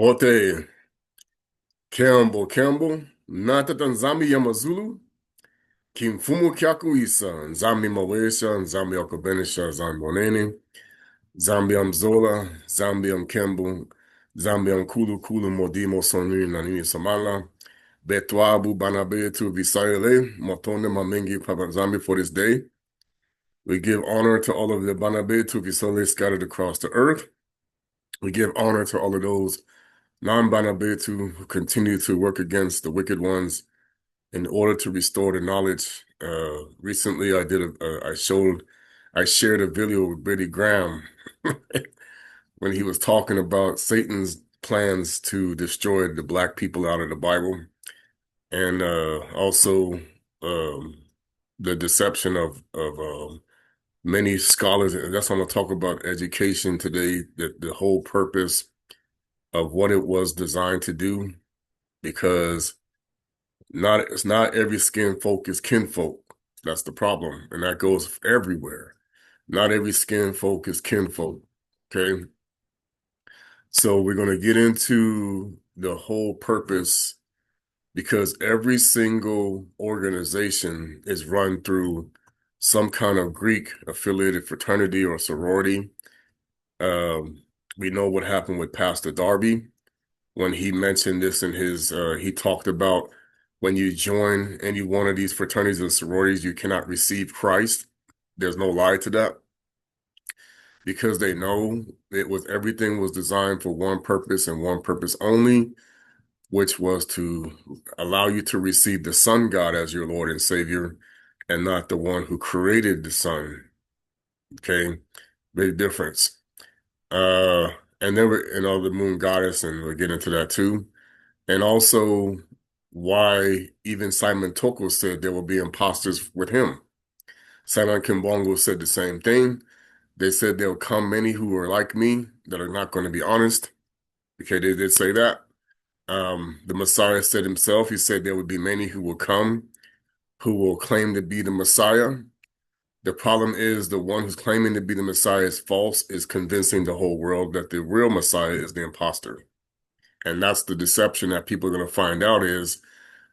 Wote Campbell, Natata nZambi ya Mazulu, Kimfumu Kyakuisa, nZambi Mawesha, nZambi Okabenisha, nZambi Onene, nZambi Amzola, nZambi Campbell, nZambi Kulu Kulu Modimo Sonu Nanini Samala, Betwabu Banabe to Visayele, Motonde Mamengi Papa Nzambi for this day. We give honor to all of the Banabe to Visole scattered across the earth. We give honor to all of those non-Banabetu who continue to work against the wicked ones in order to restore the knowledge. Recently, I shared a video with Billy Graham when he was talking about Satan's plans to destroy the black people out of the Bible, and also the deception of many scholars. And that's what I'm going to talk about education today. The whole purpose of what it was designed to do, because it's not every skin folk is kinfolk. That's the problem. And that goes everywhere. Not every skin folk is kinfolk. Okay. So we're going to get into the whole purpose, because every single organization is run through some kind of Greek affiliated fraternity or sorority. We know what happened with Pastor Darby when he mentioned this in he talked about when you join any one of these fraternities and sororities, you cannot receive Christ. There's no lie to that, because they know everything was designed for one purpose and one purpose only, which was to allow you to receive the Son God as your Lord and Savior, and not the one who created the Son. Okay, big difference. And then the moon goddess, and we'll get into that too. And also why even Simon Toko said there will be imposters with him. Simon Kimbongo said the same thing. They said there will come many who are like me that are not going to be honest. Okay, they did say that. The Messiah said himself, he said there would be many who will come who will claim to be the Messiah. The problem is the one who's claiming to be the Messiah is false, is convincing the whole world that the real Messiah is the imposter. And that's the deception that people are going to find out is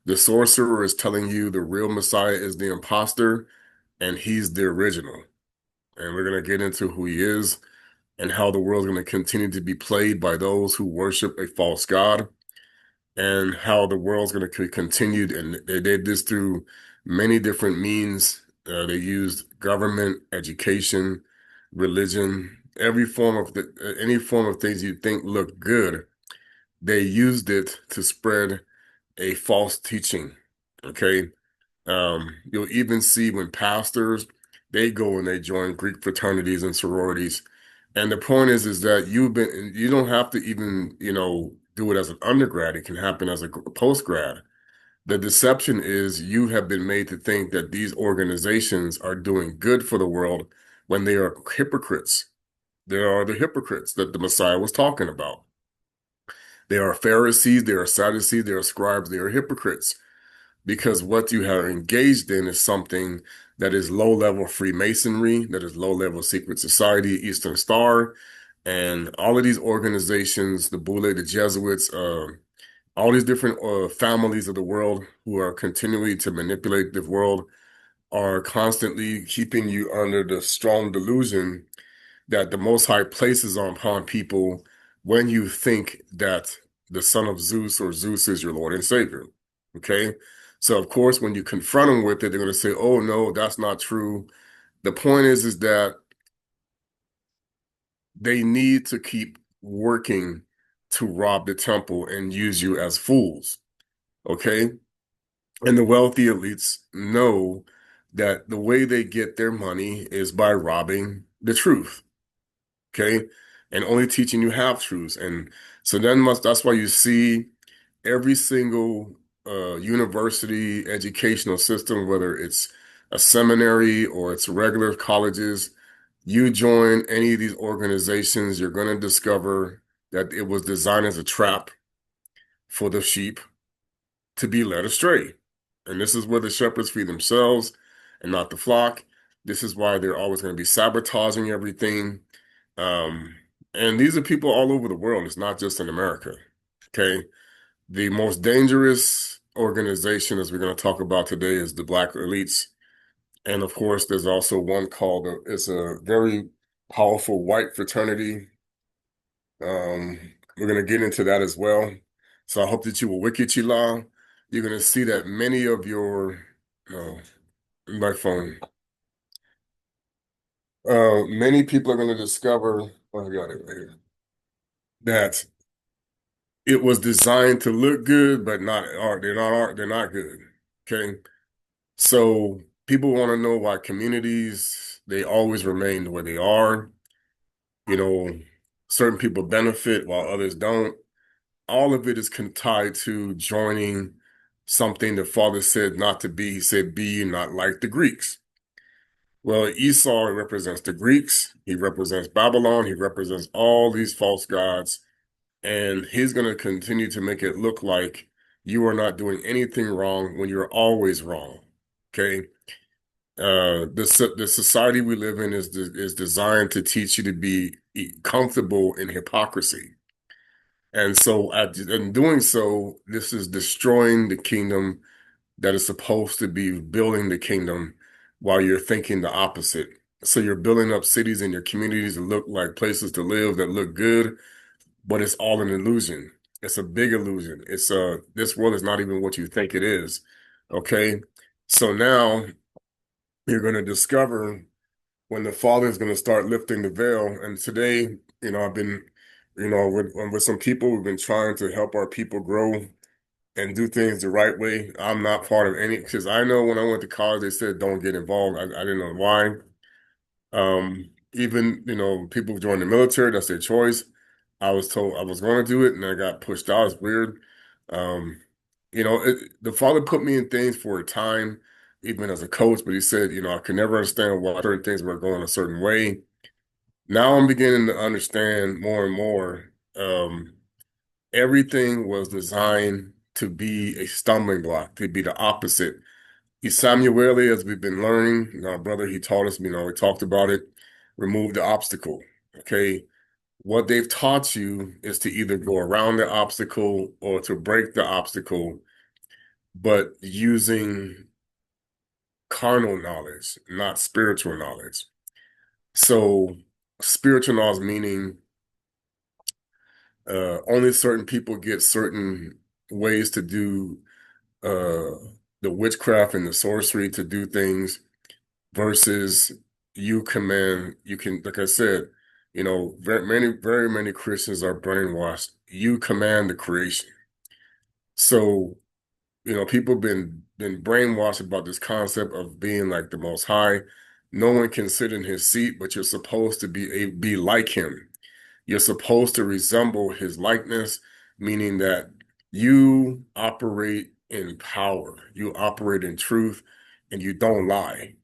the sorcerer is telling you the real Messiah is the imposter and he's the original. And we're going to get into who he is and how the world's going to continue to be played by those who worship a false god, and how the world's going to continue. And they did this through many different means. They used government, education, religion, any form of things you think look good. They used it to spread a false teaching. Okay. You'll even see when pastors, they go and they join Greek fraternities and sororities. And the point is that you don't have to even, do it as an undergrad. It can happen as a post grad. The deception is you have been made to think that these organizations are doing good for the world when they are hypocrites. They are the hypocrites that the Messiah was talking about. They are Pharisees, they are Sadducees, they are scribes, they are hypocrites, because what you have engaged in is something that is low-level Freemasonry, that is low-level secret society, Eastern Star, and all of these organizations, the Boule, the Jesuits, all these different families of the world who are continuing to manipulate the world are constantly keeping you under the strong delusion that the Most High places upon people when you think that the son of Zeus or Zeus is your Lord and Savior. Okay? So, of course, when you confront them with it, they're going to say, oh, no, that's not true. The point is that they need to keep working to rob the temple and use you as fools. Okay? And the wealthy elites know that the way they get their money is by robbing the truth. Okay, and only teaching you half truths. And so that's why you see every single university educational system, whether it's a seminary or it's regular colleges, you join any of these organizations, you're going to discover that it was designed as a trap for the sheep to be led astray. And this is where the shepherds feed themselves and not the flock. This is why they're always going to be sabotaging everything. Um, and these are people all over the world. It's not just in America. Okay. The most dangerous organization, as we're going to talk about today, is the Black Elites. And of course, there's also one called, it's a very powerful white fraternity. Um, we're going to get into that as well. So I hope that you will Wikichila. You're going to see that many of your, oh, my phone, many people are going to discover, oh, I got it right here, that it was designed to look good, but not art. They're not art. They're not good. Okay. So people want to know why communities, they always remain the way they are. You know, certain people benefit while others don't. All of it is tied to joining something the Father said not to be. He said, be ye not like the Greeks. Well, Esau represents the Greeks. He represents Babylon. He represents all these false gods. And he's going to continue to make it look like you are not doing anything wrong when you're always wrong. Okay. The society we live in is designed to teach you to be comfortable in hypocrisy. And so in doing so, this is destroying the kingdom that is supposed to be building the kingdom while you're thinking the opposite. So you're building up cities in your communities that look like places to live that look good, but it's all an illusion. It's a big illusion. This world is not even what you think it is. Okay. So now you're going to discover when the Father is going to start lifting the veil. And today, I've been, with some people, we've been trying to help our people grow and do things the right way. I'm not part of any, because I know when I went to college, they said don't get involved. I didn't know why. Even, people who join the military, that's their choice. I was told I was going to do it and I got pushed out. It's weird. Um, the Father put me in things for a time, even as a coach, but he said, I could never understand why certain things were going a certain way. Now I'm beginning to understand more and more. Everything was designed to be a stumbling block, to be the opposite. Samuel, as we've been learning, our brother, he taught us, we talked about it, remove the obstacle. Okay. What they've taught you is to either go around the obstacle or to break the obstacle, but using carnal knowledge, not spiritual knowledge. So spiritual knowledge meaning only certain people get certain ways to do the witchcraft and the sorcery to do things versus you can, like I said, very many Christians are brainwashed. You command the creation. So, people been brainwashed about this concept of being like the Most High. No one can sit in his seat, but you're supposed to be like him. You're supposed to resemble his likeness, meaning that you operate in power, you operate in truth, and you don't lie.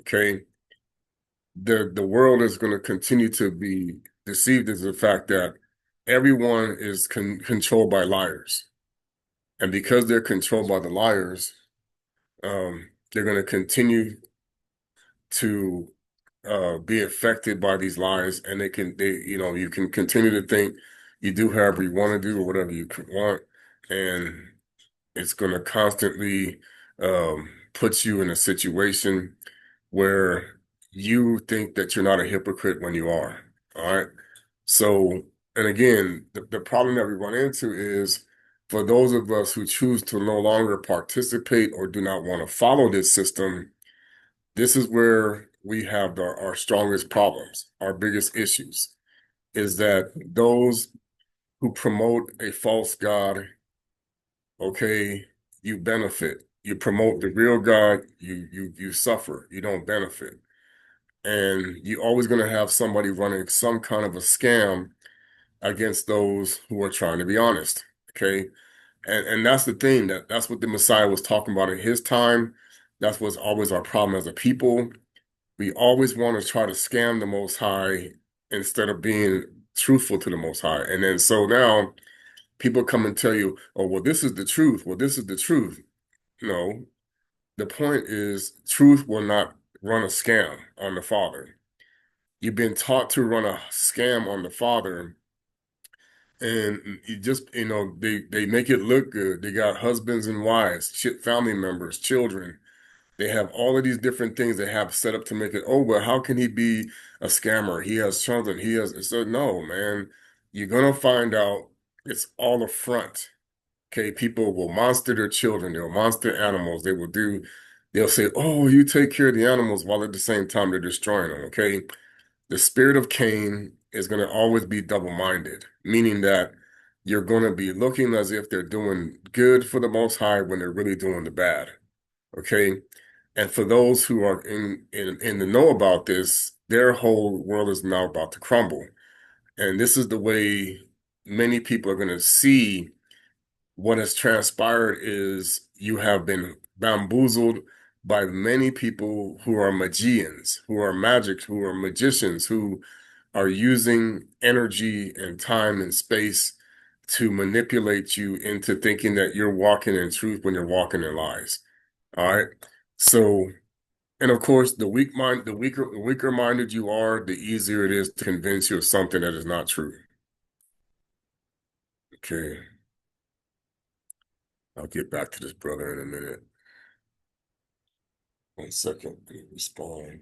Okay. The world is going to continue to be deceived as the fact that everyone is controlled by liars. And because they're controlled by the liars, they're going to continue to be affected by these lies, and you can continue to think you do however you want to do or whatever you want, and it's going to constantly put you in a situation where you think that you're not a hypocrite when you are. All right. So, and again, the problem that we run into is for those of us who choose to no longer participate or do not want to follow this system, this is where we have our strongest problems, our biggest issues, is that those who promote a false God, okay, you benefit. You promote the real God, you suffer. You don't benefit. And you're always going to have somebody running some kind of a scam against those who are trying to be honest. Okay. And that's the thing that's what the Messiah was talking about in his time. That's what's always our problem as a people. We always want to try to scam the Most High instead of being truthful to the Most High. And then so now people come and tell you, oh, well, this is the truth. Well, this is the truth. No, the point is truth will not run a scam on the Father. You've been taught to run a scam on the Father And you just, they make it look good. They got husbands and wives, family members, children. They have all of these different things they have set up to make it, oh, well, how can he be a scammer? He has something. He has, so no, man, you're gonna find out it's all a front. Okay, people will monster their children, they'll monster animals, they'll say, oh, you take care of the animals while at the same time they're destroying them. Okay. The spirit of Cain is going to always be double-minded, meaning that you're going to be looking as if they're doing good for the Most High when they're really doing the bad. Okay. And for those who are in the know about this, their whole world is now about to crumble. And this is the way many people are going to see what has transpired is you have been bamboozled by many people who are magians, who are magic, who are magicians, who are using energy and time and space to manipulate you into thinking that you're walking in truth when you're walking in lies. All right. So, and of course, the weaker minded you are, the easier it is to convince you of something that is not true. Okay. I'll get back to this brother in a minute. 1 second. Let me respond.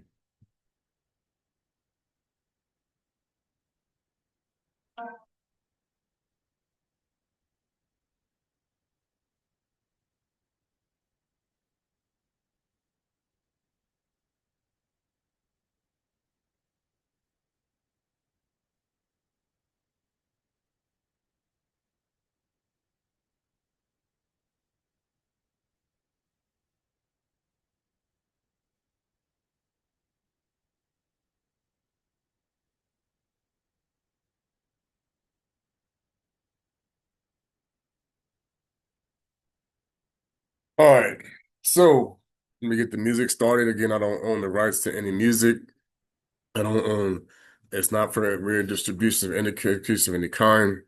All right. So let me get the music started. Again, I don't own the rights to any music. I don't own, it's not for redistribution of any case of any kind.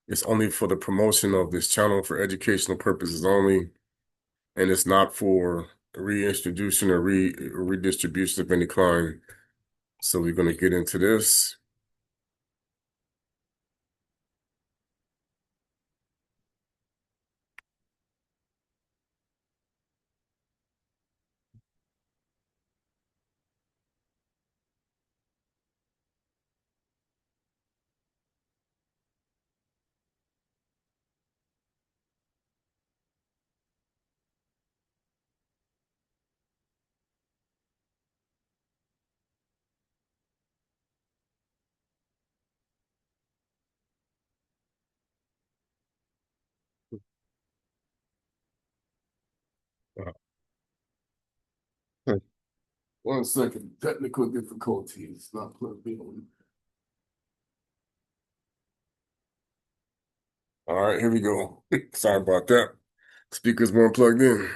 It's only for the promotion of this channel for educational purposes only. And it's not for reintroduction or redistribution of any kind. So we're going to get into this. Uh, 1 second. Technical difficulties. Not plugged in. All right, here we go. Sorry about that. Speakers weren't plugged in.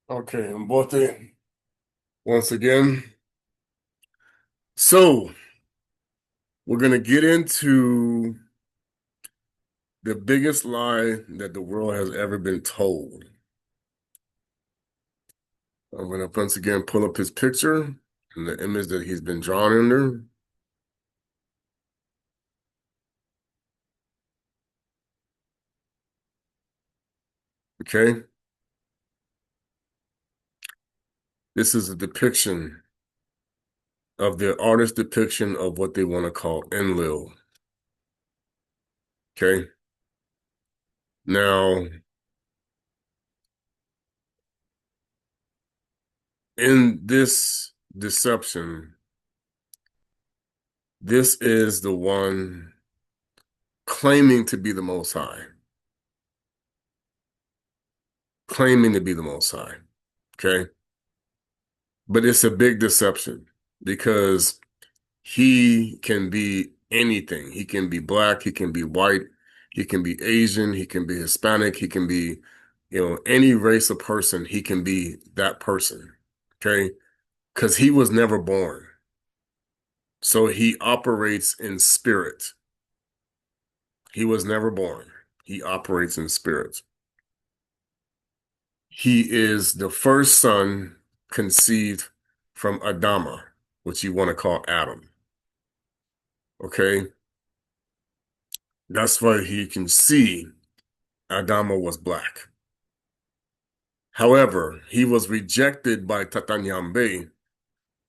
Okay, I'm both in once again. So we're gonna get into the biggest lie that the world has ever been told. I'm gonna once again pull up his picture and the image that he's been drawn under. Okay, this is a depiction of the artist's depiction of what they want to call Enlil. Okay, now in this deception, this is the one claiming to be the Most High, claiming to be the Most High. Okay, but it's a big deception because he can be anything. He can be black, he can be white, he can be Asian, he can be Hispanic, he can be, any race of person, he can be that person. Okay? Because he was never born. So he operates in spirit. He was never born. He operates in spirit. He is the first son conceived from Adama, which you want to call Adam. Okay? That's why he can see Adama was black. However, he was rejected by Tata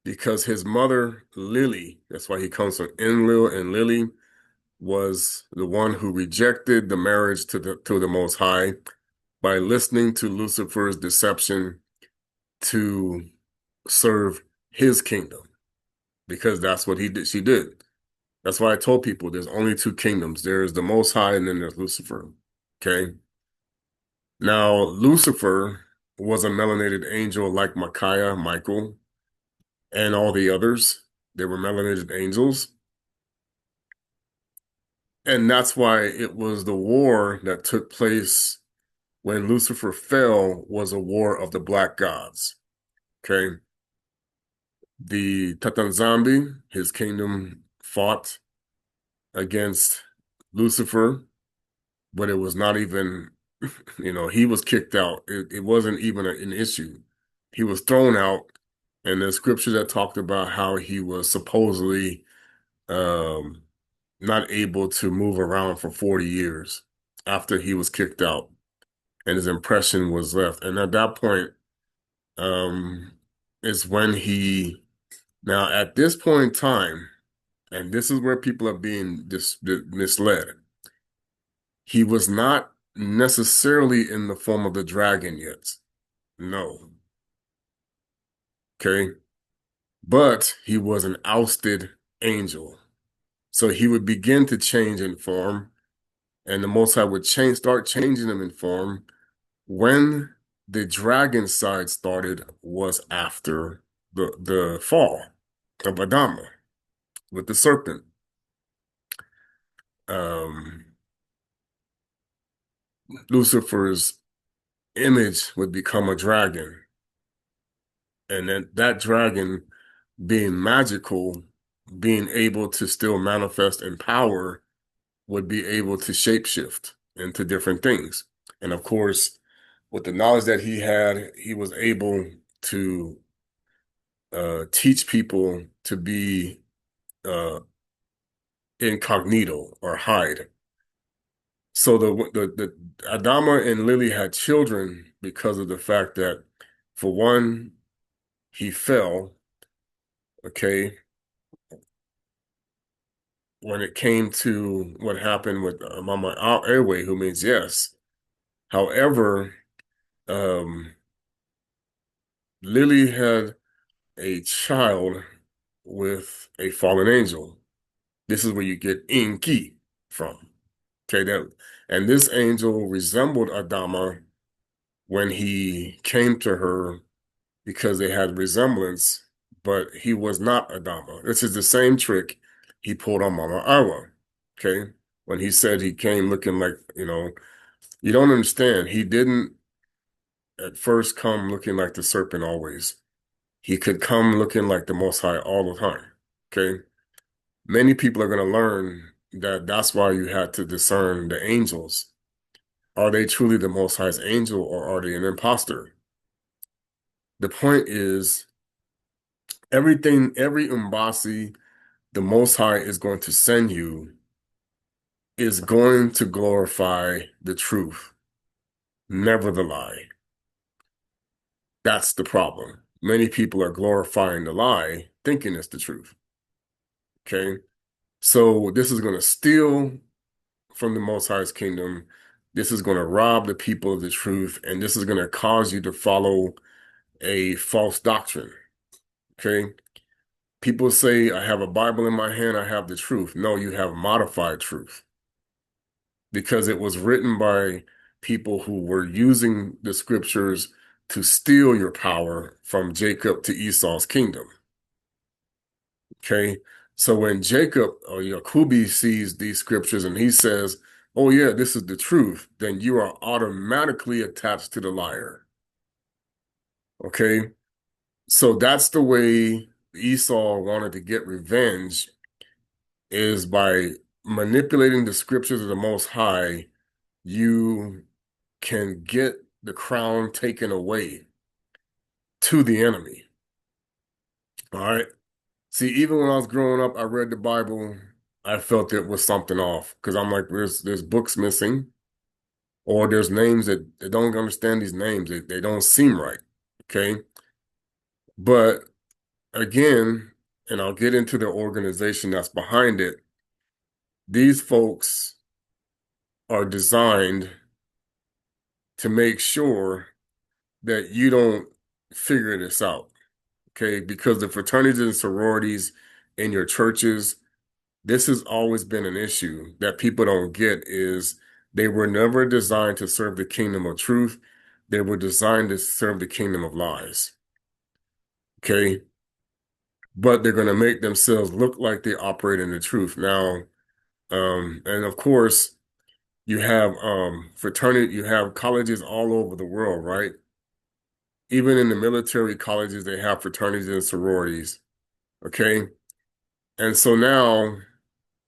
because his mother, Lily, that's why he comes from Enlil, and Lily was the one who rejected the marriage to the Most High by listening to Lucifer's deception to serve his kingdom, because that's what he did. She did. That's why I told people there's only two kingdoms. There's the Most High and then there's Lucifer. Okay. Now, Lucifer was a melanated angel like Micaiah, Michael, and all the others. They were melanated angels. And that's why it was the war that took place when Lucifer fell was a war of the black gods. Okay. The Tata nZambi, his kingdom fought against Lucifer, but it was not even, he was kicked out. It wasn't even an issue. He was thrown out. And the scripture that talked about how he was supposedly um, not able to move around for 40 years after he was kicked out and his impression was left. And at that point, um, is when now at this point in time, and this is where people are being misled, he was not necessarily in the form of the dragon yet. No. Okay. But he was an ousted angel. So he would begin to change in form, and the Most High would start changing him in form when the dragon side started was after the fall of Adama with the serpent. Um, Lucifer's image would become a dragon, and then that dragon being magical, being able to still manifest in power, would be able to shapeshift into different things. And of course, with the knowledge that he had, he was able to teach people to be uh, incognito or hide. So the Adama and Lily had children because of the fact that, for one, he fell, okay, when it came to what happened with Mama Airway, who means yes. However, um, Lily had a child with a fallen angel. This is where you get Inki from. Okay, and this angel resembled Adama when he came to her because they had resemblance, but he was not Adama. This is the same trick he pulled on Mama Awa. Okay, when he said he came looking like, you don't understand. He didn't at first come looking like the serpent always. He could come looking like the Most High all the time. Okay. Many people are going to learn that that's why you had to discern the angels. Are they truly the Most High's angel, or are they an imposter? The point is, everything, every Umbasi the Most High is going to send you is going to glorify the truth, never the lie. That's the problem. Many people are glorifying the lie, thinking it's the truth. Okay. So this is going to steal from the Most High's kingdom. This is going to rob the people of the truth, and this is going to cause you to follow a false doctrine. Okay. People say, I have a Bible in my hand, I have the truth. No, you have modified truth because it was written by people who were using the scriptures to steal your power from Jacob to Esau's kingdom. Okay. So when Jacob or Yakubi sees these scriptures and he says, oh yeah, this is the truth, then you are automatically attached to the liar. Okay. So that's the way Esau wanted to get revenge, is by manipulating the scriptures of the Most High. You can get the crown taken away to the enemy. All right. See, even when I was growing up, I read the Bible. I felt it was something off because I'm like, there's books missing, or there's names that they don't understand these names. They don't seem right. Okay. But again, and I'll get into the organization that's behind it, these folks are designed to make sure that you don't figure this out. Okay. Because the fraternities and sororities in your churches, this has always been an issue that people don't get, is they were never designed to serve the kingdom of truth. They were designed to serve the kingdom of lies. Okay. But they're going to make themselves look like they operate in the truth. Now, and of course, you have fraternity, you have colleges all over the world, right? Even in the military colleges, they have fraternities and sororities. Okay. And so now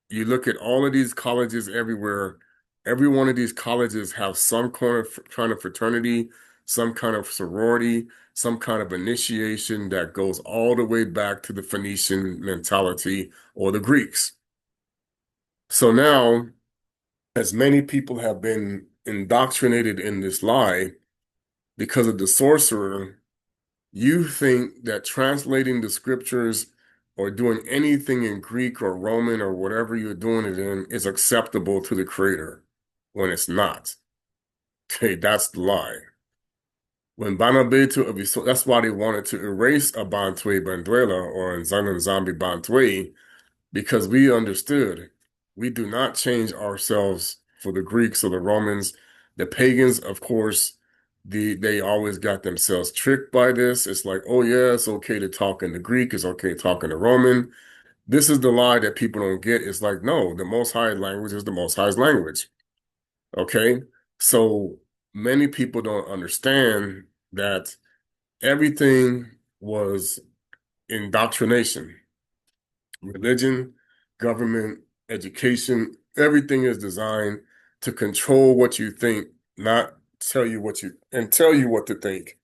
you look at all of these colleges everywhere. Every one of these colleges have some kind of fraternity, some kind of sorority, some kind of initiation that goes all the way back to the Phoenician mentality or the Greeks. So now, as many people have been indoctrinated in this lie because of the sorcerer, you think that translating the scriptures or doing anything in Greek or Roman or whatever you're doing it in is acceptable to the creator, when it's not. Okay, that's the lie. When Banabetu, that's why they wanted to erase a Bantwe Banduela or nZambi Bantwe, because we understood we do not change ourselves for the Greeks or the Romans. The pagans, of course, they always got themselves tricked by this. It's like, oh yeah, it's okay to talk in the Greek, it's okay to talk in the Roman. This is the lie that people don't get. It's like, no, the Most High language is the Most High's language. Okay? So many people don't understand that everything was indoctrination. Religion, government, education, everything is designed to control what you think, not tell you what to think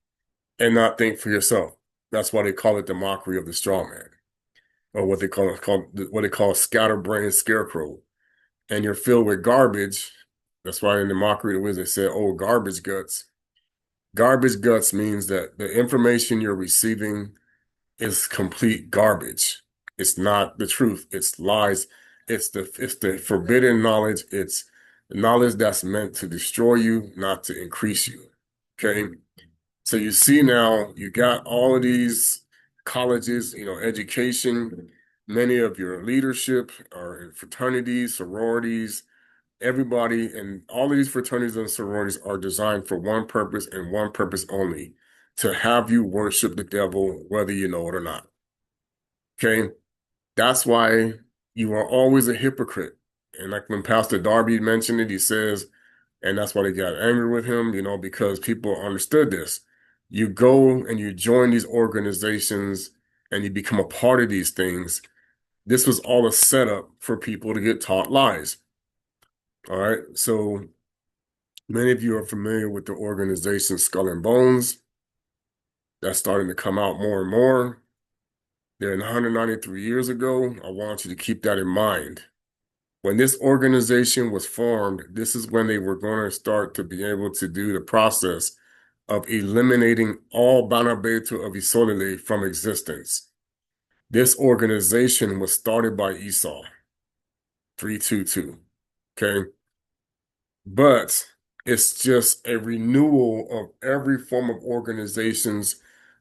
and not think for yourself. That's why they call it the mockery of the straw man, or what they call scatterbrain scarecrow. And you're filled with garbage. That's why in the mockery of the wizard they said, "Oh, garbage guts." Garbage guts means that the information you're receiving is complete garbage. It's not the truth. It's lies. It's the forbidden knowledge. It's knowledge that's meant to destroy you, not to increase you. Okay. So you see now you got all of these colleges, education, many of your leadership are in fraternities, sororities, everybody, and all of these fraternities and sororities are designed for one purpose and one purpose only, to have you worship the devil, whether you know it or not. Okay. That's why you are always a hypocrite. And like when Pastor Darby mentioned it, he says, and that's why they got angry with him, because people understood this. You go and you join these organizations and you become a part of these things. This was all a setup for people to get taught lies. All right. So many of you are familiar with the organization Skull and Bones. That's starting to come out more and more. They're 193 years ago. I want you to keep that in mind. When this organization was formed, this is when they were going to start to be able to do the process of eliminating all Banabetu of Isolele from existence. This organization was started by Esau, 322. Okay. But it's just a renewal of every form of organizations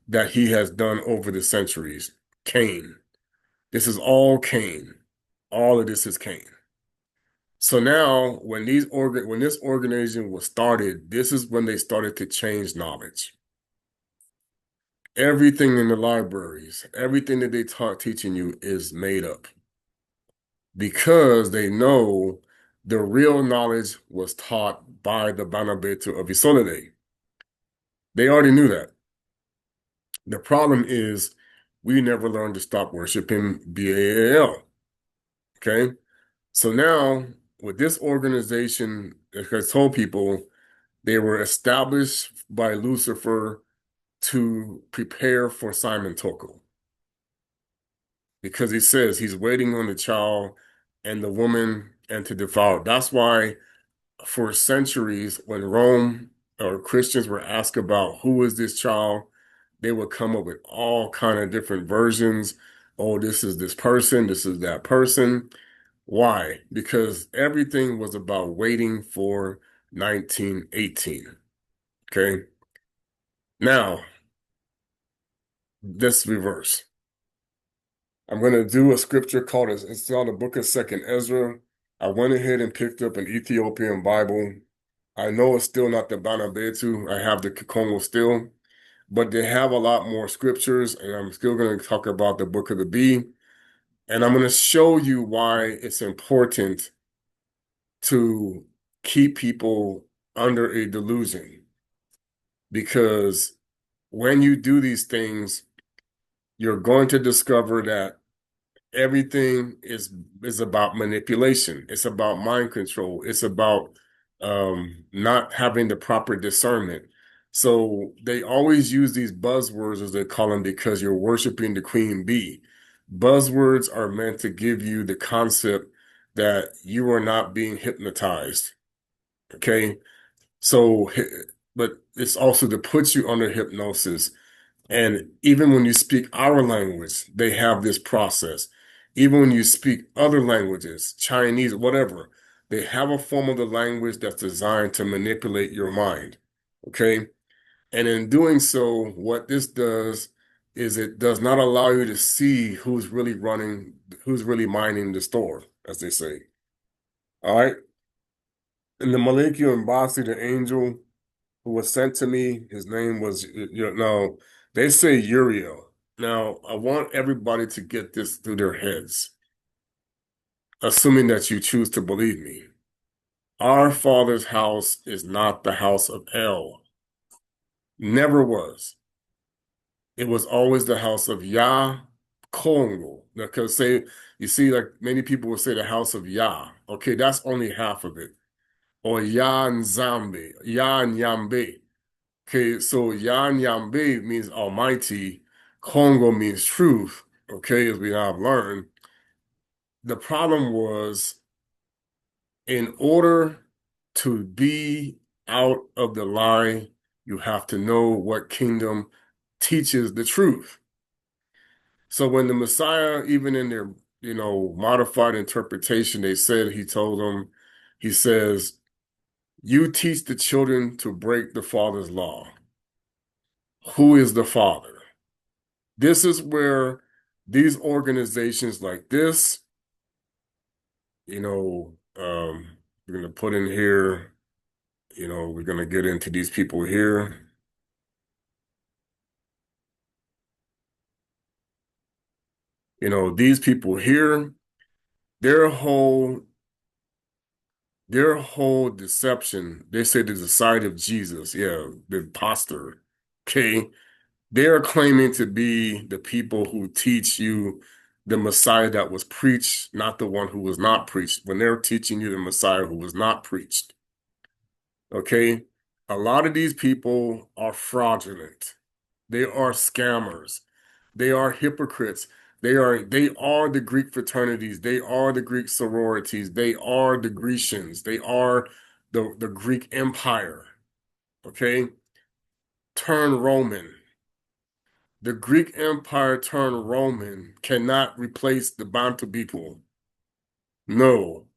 that he has done over the centuries. Cain. This is all Cain. All of this is Cain. So now, when this organization was started, this is when they started to change knowledge. Everything in the libraries, everything that they taught teaching you is made up, because they know the real knowledge was taught by the Banabetu of Isolde. They already knew that. The problem is we never learned to stop worshiping Baal. Okay? So now, with this organization, like I told people, they were established by Lucifer to prepare for Simon Toko, because he says he's waiting on the child and the woman and to devour. That's why for centuries, when Rome or Christians were asked about who is this child, they would come up with all kind of different versions. Oh, this is this person, this is that person. Why? Because everything was about waiting for 1918. Okay. Now, let's reverse. I'm going to do a scripture called, it's on the book of Second Ezra. I went ahead and picked up an Ethiopian Bible. I know it's still not the Banabetu. I have the Kikongo still, but they have a lot more scriptures, and I'm still going to talk about the book of the bee. And I'm going to show you why it's important to keep people under a delusion. Because when you do these things, you're going to discover that everything is about manipulation. It's about mind control. It's about not having the proper discernment. So they always use these buzzwords, as they call them, because you're worshiping the queen bee. Buzzwords are meant to give you the concept that you are not being hypnotized. Okay. So, but it's also to put you under hypnosis. And even when you speak our language, they have this process. Even when you speak other languages, Chinese, whatever, they have a form of the language that's designed to manipulate your mind. Okay. And in doing so, what this does is it does not allow you to see who's really mining the store, as they say. All right. And the Malachian Mbasi, the angel who was sent to me, his name was, no, they say Uriel. Now, I want everybody to get this through their heads, assuming that you choose to believe me. Our Father's house is not the house of El. Never was. It was always the house of Yah, Congo. Because say you see, like many people will say the house of Yah. Okay, that's only half of it. Or Yah nZambi, Yah Nyambe. Okay, so Yah Nyambe means Almighty. Congo means truth. Okay, as we now have learned. The problem was in order to be out of the lie, you have to know what kingdom teaches the truth. So when the Messiah, even in their, modified interpretation, they said, he told them, he says, you teach the children to break the Father's law. Who is the Father? This is where these organizations like this, we're going to put in here, we're going to get into these people here. These people here, their whole their whole deception, they say the side of Jesus, yeah, the imposter. Okay. They're claiming to be the people who teach you the Messiah that was preached, not the one who was not preached, when they're teaching you the Messiah who was not preached. Okay. A lot of these people are fraudulent. They are scammers. They are hypocrites. They are the Greek fraternities. They are the Greek sororities. They are the Grecians. They are the Greek Empire. Okay? Turn Roman. The Greek Empire turned Roman cannot replace the Bantu people. No,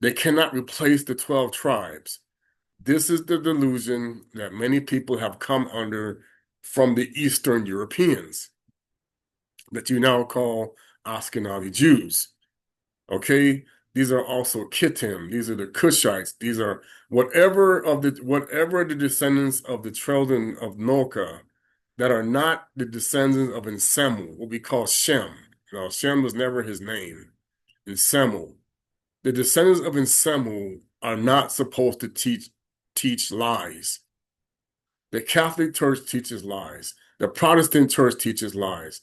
they cannot replace the 12 tribes. This is the delusion that many people have come under from the Eastern Europeans that you now call Ashkenazi Jews. Okay? These are also Kittim. These are the Cushites. These are whatever the descendants of the children of Noka that are not the descendants of Ensemu, what we call Shem. Now, Shem was never his name. Ensemu. The descendants of Ensemu are not supposed to teach lies. The Catholic Church teaches lies. The Protestant Church teaches lies.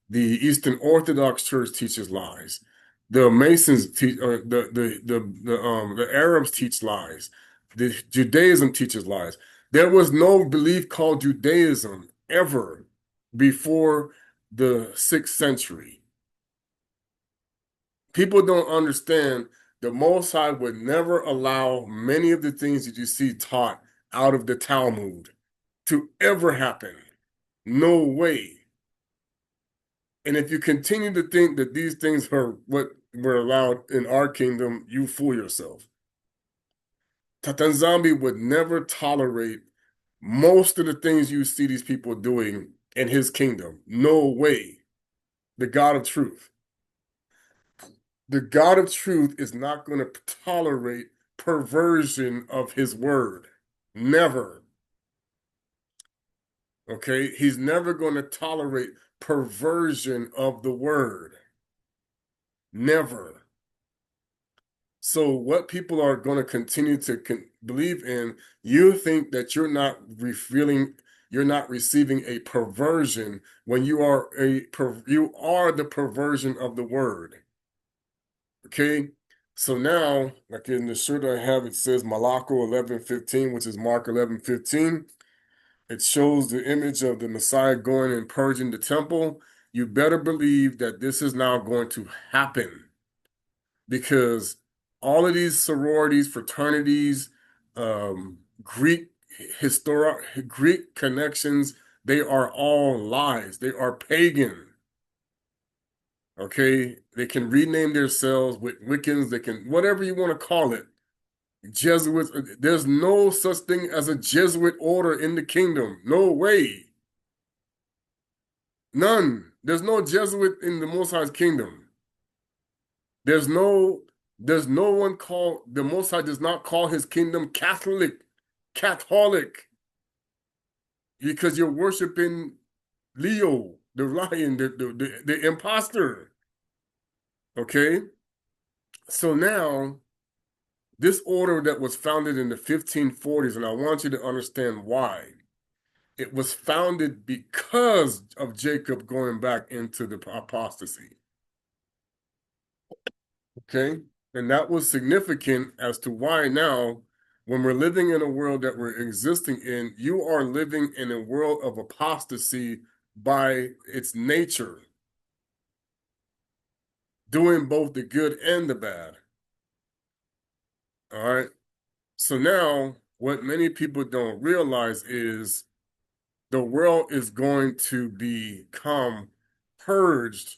The Eastern Orthodox Church teaches lies. The Masons teach, the Arabs teach lies. The Judaism teaches lies. There was no belief called Judaism ever before the 6th century. People don't understand the Most High would never allow many of the things that you see taught out of the Talmud to ever happen. No way. And if you continue to think that these things are what were allowed in our kingdom, you fool yourself. Tata nZambi would never tolerate most of the things you see these people doing in his kingdom. No way. The God of truth. The God of truth is not going to tolerate perversion of his word. Never. Okay? He's never going to tolerate perversion of the word. Never. So what people are going to continue to believe in, you think that you're not receiving a perversion when you are the perversion of the word. Okay? So now, like in the shirt I have, it says Malako 11:15, which is Mark 11:15. It shows the image of the Messiah going and purging the temple. You better believe that this is now going to happen because all of these sororities, fraternities, Greek Greek connections, they are all lies. They are pagan. Okay, they can rename themselves with Wiccans. They can whatever you want to call it. Jesuits. There's no such thing as a Jesuit order in the kingdom. No way. None. There's no Jesuit in the Most High's kingdom. There's no one called, the Most High does not call his kingdom Catholic, because you're worshiping Leo, the lion, the imposter. Okay? So now, this order that was founded in the 1540s, and I want you to understand why. It was founded because of Jacob going back into the apostasy. Okay? And that was significant as to why now, when we're living in a world that we're existing in, you are living in a world of apostasy by its nature, doing both the good and the bad. All right? So now, what many people don't realize is the world is going to become purged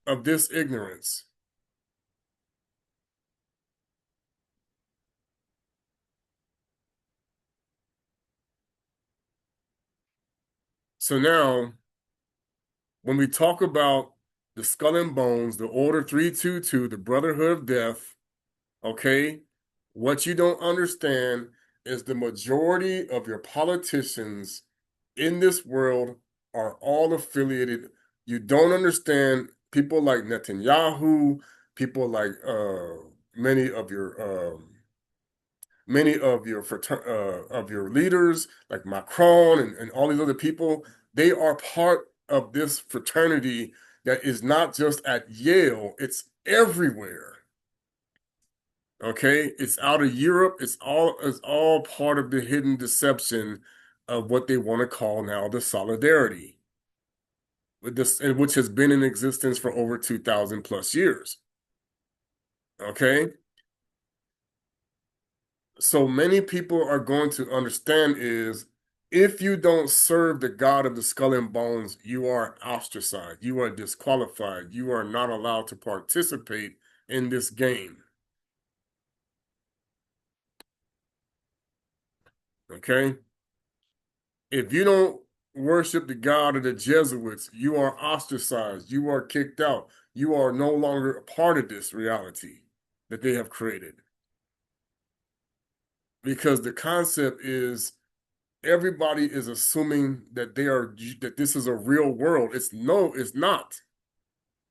of this ignorance. So now, when we talk about the skull and bones, the Order 322, the Brotherhood of Death, okay, what you don't understand is the majority of your politicians in this world are all affiliated. You don't understand people like Netanyahu, people like many of your of your leaders like Macron and all these other people. They are part of this fraternity that is not just at Yale, it's everywhere. Okay, it's out of Europe. It's all part of the hidden deception of what they want to call now the solidarity, with this, which has been in existence for over 2,000 plus years. Okay, so many people are going to understand is if you don't serve the God of the skull and bones, you are ostracized, you are disqualified, you are not allowed to participate in this game. Okay, if you don't worship the God of the Jesuits, you are ostracized, you are kicked out, you are no longer a part of this reality that they have created. Because the concept is everybody is assuming that this is a real world. It's not.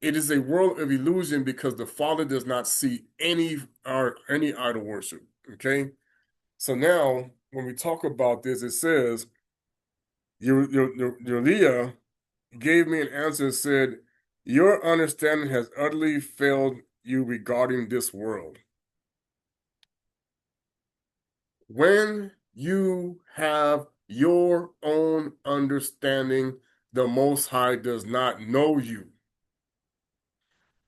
It is a world of illusion because the Father does not see any idol worship. Okay, so now when we talk about this, it says your Leah gave me an answer and said, your understanding has utterly failed you regarding this world. When you have your own understanding, the Most High does not know you.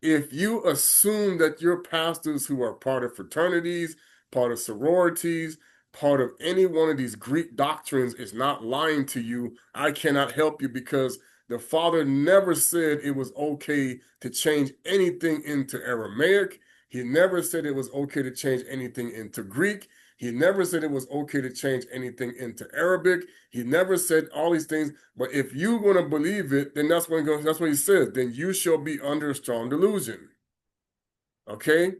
If you assume that your pastors who are part of fraternities, part of sororities, part of any one of these Greek doctrines is not lying to you, I cannot help you because the Father never said it was okay to change anything into Aramaic. He never said it was okay to change anything into Greek. He never said it was okay to change anything into Arabic. He never said all these things. But if you're going to believe it, then that's what he says. Then you shall be under a strong delusion. Okay?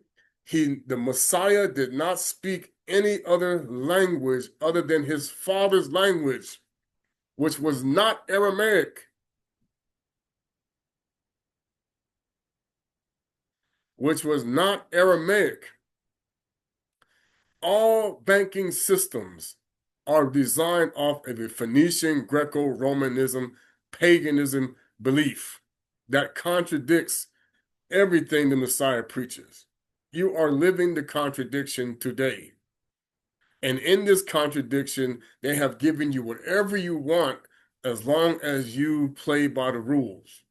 The Messiah did not speak any other language other than his father's language, which was not Aramaic, which was not Aramaic. All banking systems are designed off of a Phoenician, Greco-Romanism, paganism belief that contradicts everything the Messiah preaches. You are living the contradiction today. And in this contradiction, they have given you whatever you want as long as you play by the rules.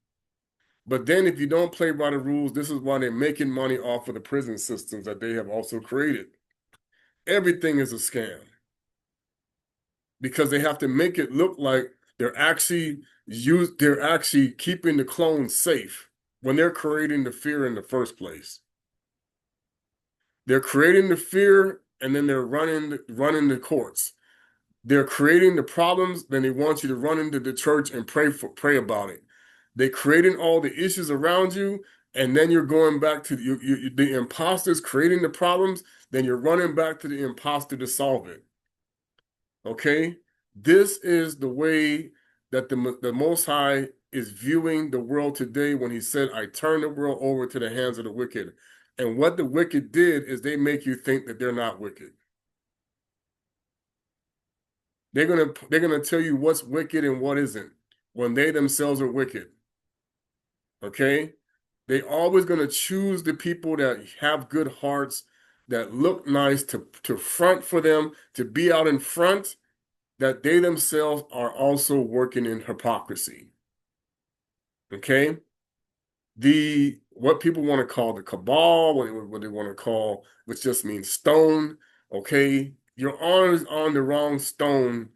But then if you don't play by the rules, this is why they're making money off of the prison systems that they have also created. Everything is a scam because they have to make it look like they're actually keeping the clones safe when they're creating the fear in the first place. They're creating the fear and then they're running the courts. They're creating the problems, then they want you to run into the church and pray about it. They're creating all the issues around you, and then you're going back to the imposters creating the problems, then you're running back to the imposter to solve it. Okay? This is the way that the Most High is viewing the world today when he said, I turn the world over to the hands of the wicked. And what the wicked did is they make you think that they're not wicked. They're gonna tell you what's wicked and what isn't when they themselves are wicked. Okay? They always gonna choose the people that have good hearts, that look nice to front for them, to be out in front, that they themselves are also working in hypocrisy. Okay? The what people want to call the cabal, what they want to call, which just means stone. Okay, you're always on the wrong stone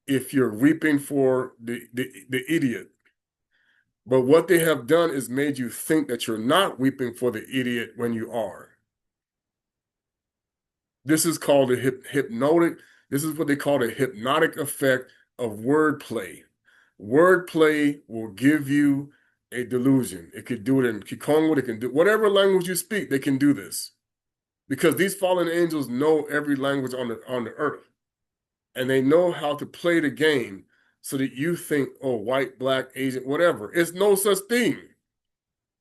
if you're reaping for the idiot. But what they have done is made you think that you're not weeping for the idiot when you are. This is called a hypnotic. This is what they call the hypnotic effect of wordplay. Wordplay will give you a delusion. It could do it in Kikongo. It can do whatever language you speak. They can do this because these fallen angels know every language on the earth, and they know how to play the game so that you think, oh, white, black, Asian, whatever. It's no such thing.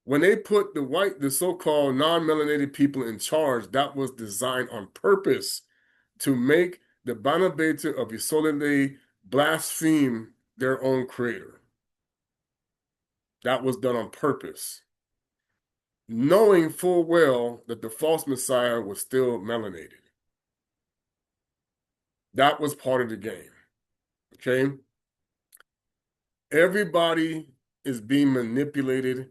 When they put the so-called non-melanated people in charge, that was designed on purpose to make the Banabeta of Isolde blaspheme their own creator. That was done on purpose, knowing full well that the false Messiah was still melanated. That was part of the game. Okay? Everybody is being manipulated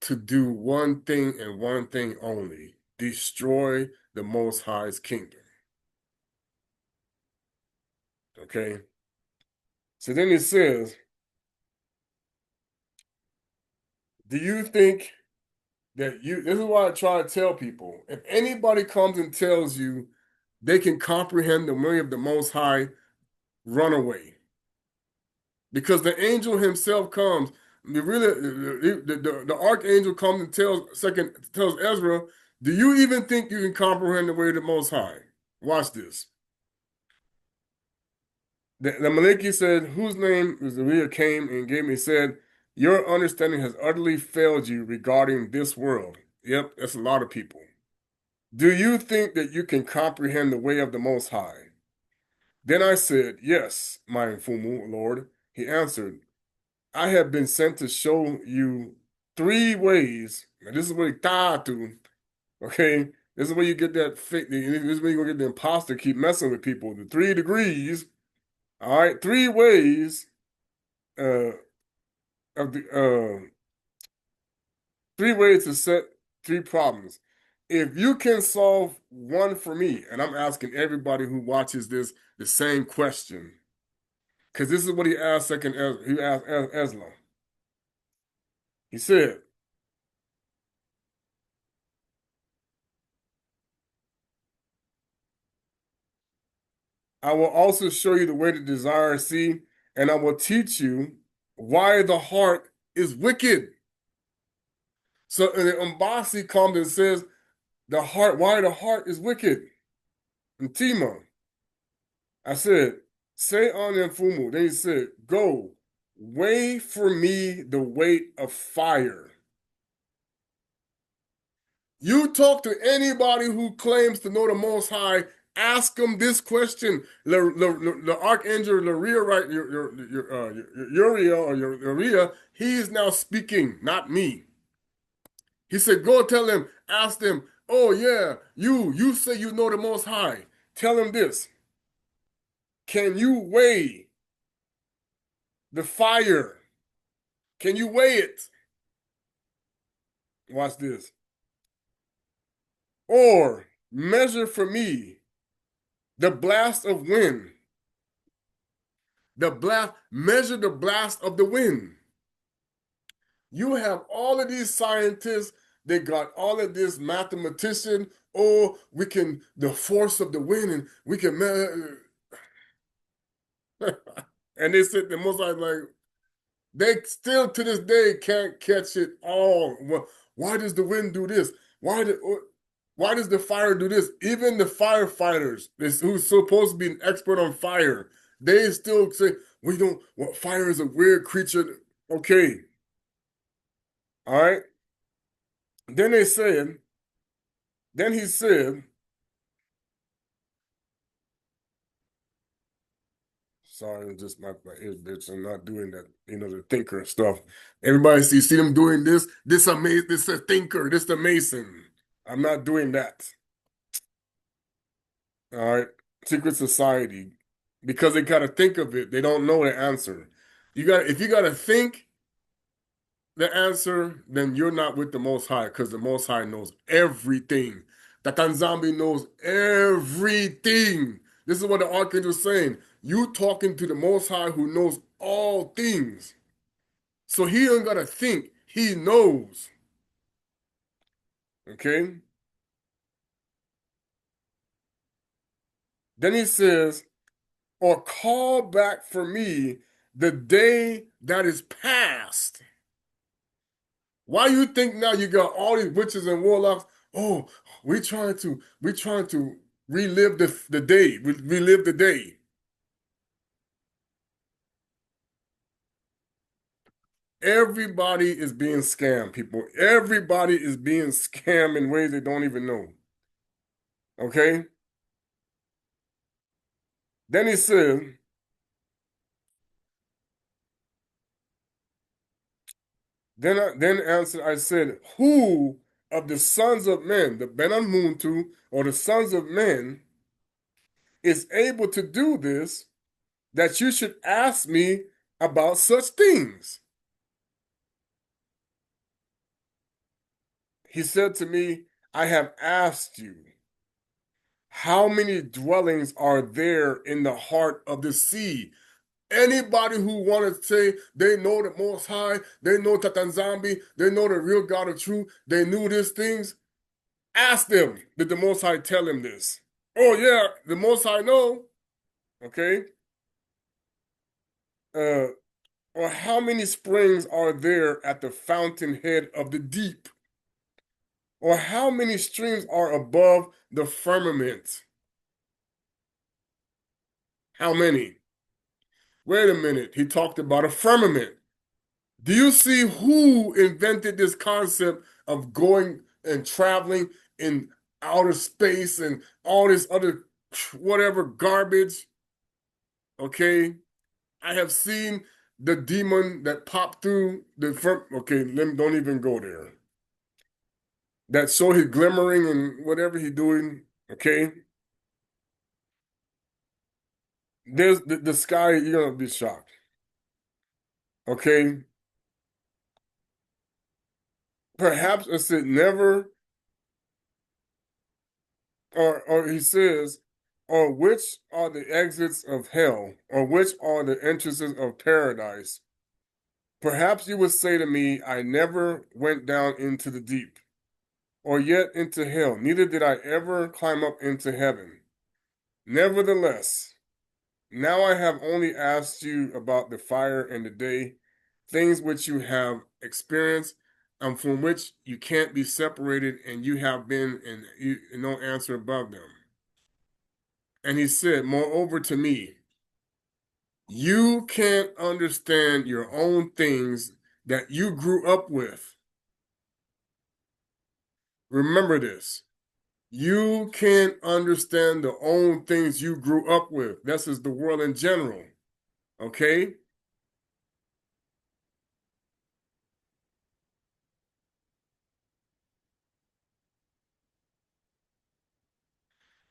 to do one thing and one thing only: destroy the Most High's kingdom. Okay? So then it says, do you think that this is why I try to tell people, if anybody comes and tells you they can comprehend the way of the Most High, run away. Because the angel himself comes, the archangel comes and tells Ezra, do you even think you can comprehend the way of the Most High? Watch this. The Maliki said, whose name Zariah came and gave me, said, your understanding has utterly failed you regarding this world. Yep, that's a lot of people. Do you think that you can comprehend the way of the Most High? Then I said, yes, my Mfumu, Lord. He answered, I have been sent to show you three ways. And this is what Tata, okay? This is where you get that fake, this is where you gonna get the imposter keep messing with people. The 3 degrees, all right, 3 ways uh, of the 3 ways to set 3 problems. If you can solve one for me, and I'm asking everybody who watches this the same question, because this is what he asked he asked Ezra. He said, I will also show you the way to desire see, and I will teach you why the heart is wicked. So and the Umbasi comes and says, why the heart is wicked. And Tima, I said, say on them Fumu. Then he said, go, weigh for me the weight of fire. You talk to anybody who claims to know the Most High, ask them this question. The archangel Uriah, right? Uriah or Uriah, he is now speaking, not me. He said, go tell him, ask them, oh yeah, you say you know the Most High. Tell him this. Can you weigh the fire? Can you weigh it? Watch this. Or measure for me the blast of wind. Measure the blast of the wind. You have all of these scientists, they got all of this mathematician, oh, we can, the force of the wind, and we can measure. And they said the most like, they still to this day can't catch it all. Why does the wind do this? Why does the fire do this? Even the firefighters, who's supposed to be an expert on fire, they still say, we don't, well, fire is a weird creature. Okay. All right. Then they said, then he said, Sorry, I'm just my ear bitch. I'm not doing that, the thinker stuff. Everybody see them doing this. This amazing. This a thinker. This the Mason. I'm not doing that. All right. Secret society. Because they gotta think of it. They don't know the answer. If you gotta think the answer, then you're not with the Most High, because the Most High knows everything. That nZambi knows everything. This is what the archangel is saying. You talking to the Most High who knows all things. So he ain't gotta think. He knows. Okay? Then he says, or call back for me the day that is past. Why you think now you got all these witches and warlocks? Oh, we trying to relive the day, relive the day. Everybody is being scammed, people. Everybody is being scammed in ways they don't even know. Okay? Then he said, then answered, I said, who of the sons of men, the Ben Muntu, or the sons of men, is able to do this, that you should ask me about such things? He said to me, I have asked you, how many dwellings are there in the heart of the sea? Anybody who want to say they know the Most High, they know Tata nZambi, they know the real God of truth, they knew these things, ask them, did the Most High tell him this? Oh yeah, the Most High know. Okay. Uh, or how many springs are there at the fountainhead of the deep? Or how many streams are above the firmament? How many? Wait a minute. He talked about a firmament. Do you see who invented this concept of going and traveling in outer space and all this other whatever garbage? Okay. I have seen the demon that popped through the firm. Okay, don't even go there. That saw his glimmering and whatever he doing. Okay. There's the sky, you're gonna be shocked. Okay. Perhaps I said never, or he says, or which are the exits of hell, or which are the entrances of paradise? Perhaps you would say to me, I never went down into the deep, or yet into hell, neither did I ever climb up into heaven. Nevertheless, now I have only asked you about the fire and the day, things which you have experienced, and from which you can't be separated, and you have been, and you no answer above them. And he said, moreover to me, you can't understand your own things that you grew up with. Remember this. You can't understand the own things you grew up with. This is the world in general. Okay?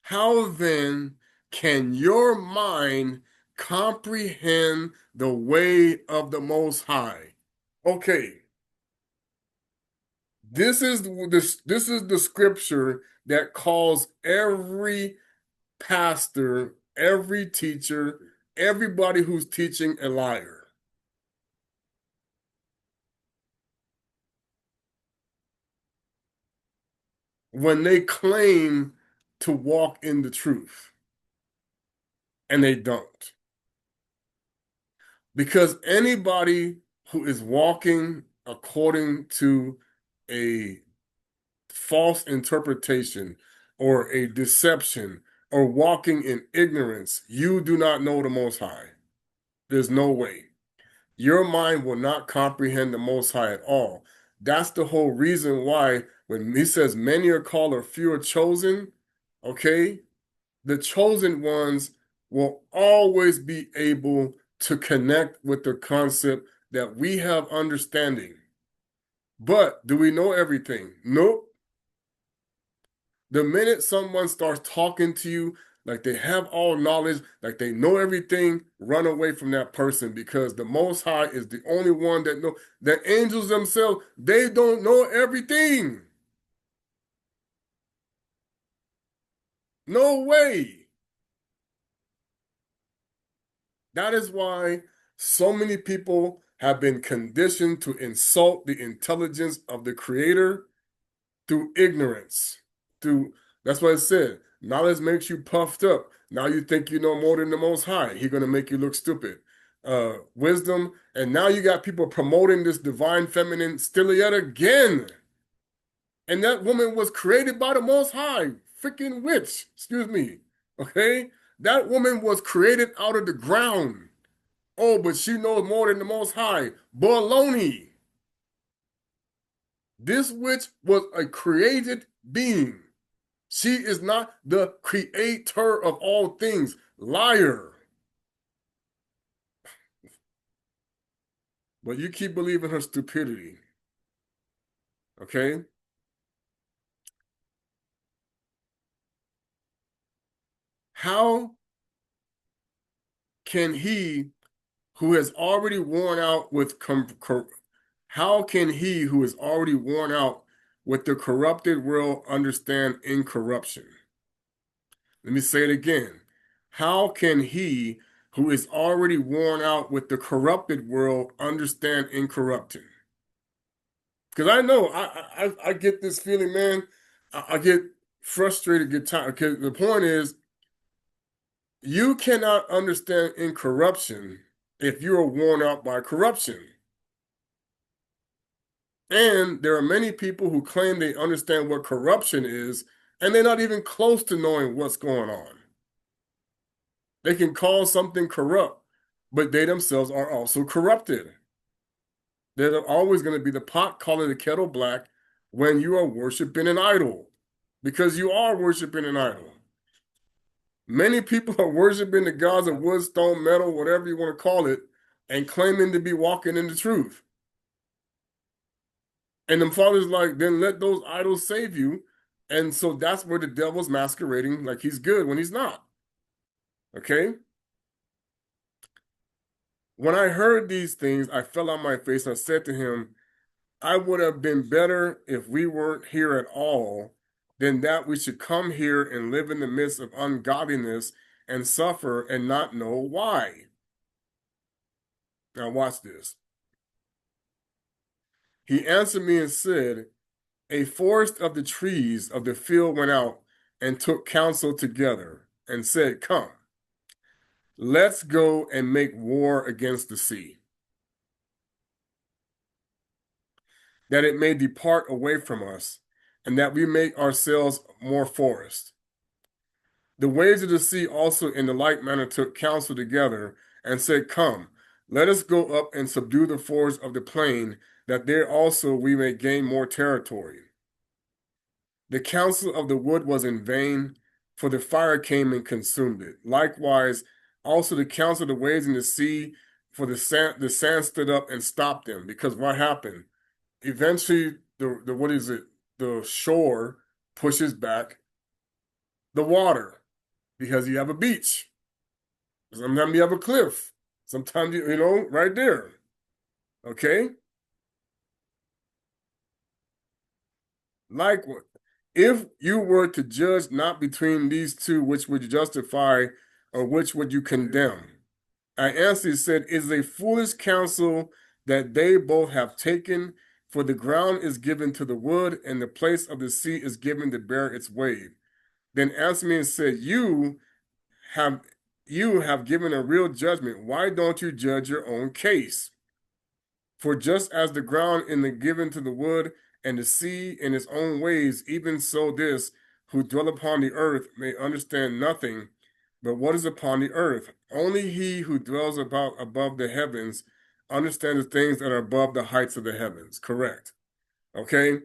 How then can your mind comprehend the way of the Most High? Okay, this is the scripture that calls every pastor, every teacher, everybody who's teaching a liar when they claim to walk in the truth and they don't. Because anybody who is walking according to a false interpretation or a deception or walking in ignorance, you do not know the Most High. There's no way. Your mind will not comprehend the Most High at all. That's the whole reason why when he says many are called or few are chosen, okay, the chosen ones will always be able to connect with the concept that we have understanding. But do we know everything? Nope. The minute someone starts talking to you like they have all knowledge, like they know everything, run away from that person, because the Most High is the only one that know. The angels themselves, they don't know everything. No way. That is why so many people have been conditioned to insult the intelligence of the Creator through ignorance. Through That's what it said. Knowledge makes you puffed up. Now you think you know more than the Most High. He's gonna make you look stupid. Wisdom, and now you got people promoting this divine feminine still yet again. And that woman was created by the Most High. Freaking witch. Excuse me. Okay? That woman was created out of the ground. Oh, but she knows more than the Most High. Baloney. This witch was a created being. She is not the creator of all things. Liar. But you keep believing her stupidity. Okay? How can he who has already worn out with how can he who is already worn out with the corrupted world understand incorruption? Let me say it again. How can he who is already worn out with the corrupted world understand incorruption? Because I know I get this feeling, man. I get frustrated, get tired. Because the point is, you cannot understand incorruption if you are worn out by corruption. And there are many people who claim they understand what corruption is, and they're not even close to knowing what's going on. They can call something corrupt, but they themselves are also corrupted. They're always going to be the pot calling the kettle black when you are worshiping an idol, because you are worshiping an idol. Many people are worshiping the gods of wood, stone, metal, whatever you want to call it, and claiming to be walking in the truth. And the father's like, then let those idols save you. And so that's where the devil's masquerading like he's good when he's not. Okay? When I heard these things, I fell on my face. I said to him, I would have been better if we weren't here at all than that we should come here and live in the midst of ungodliness and suffer and not know why. Now, watch this. He answered me and said, a forest of the trees of the field went out and took counsel together and said, come, let's go and make war against the sea, that it may depart away from us, and that we make ourselves more forest. The waves of the sea also in the like manner took counsel together and said, come, let us go up and subdue the forests of the plain, that there also we may gain more territory. The counsel of the wood was in vain, for the fire came and consumed it. Likewise, also the counsel of the waves in the sea, for the sand stood up and stopped them. Because what happened? Eventually, the what is it? The shore pushes back the water because you have a beach. Sometimes you have a cliff. Sometimes you know, right there. Okay? Likewise, if you were to judge not between these two, which would you justify or which would you condemn? I answered, said, it is a foolish counsel that they both have taken, for the ground is given to the wood, and the place of the sea is given to bear its wave. Then answered me and said, have you have given a real judgment. Why don't you judge your own case? For just as the ground in the given to the wood, and the sea in its own ways, even so this who dwell upon the earth may understand nothing but what is upon the earth. Only he who dwells about above the heavens understands the things that are above the heights of the heavens. Correct. Okay?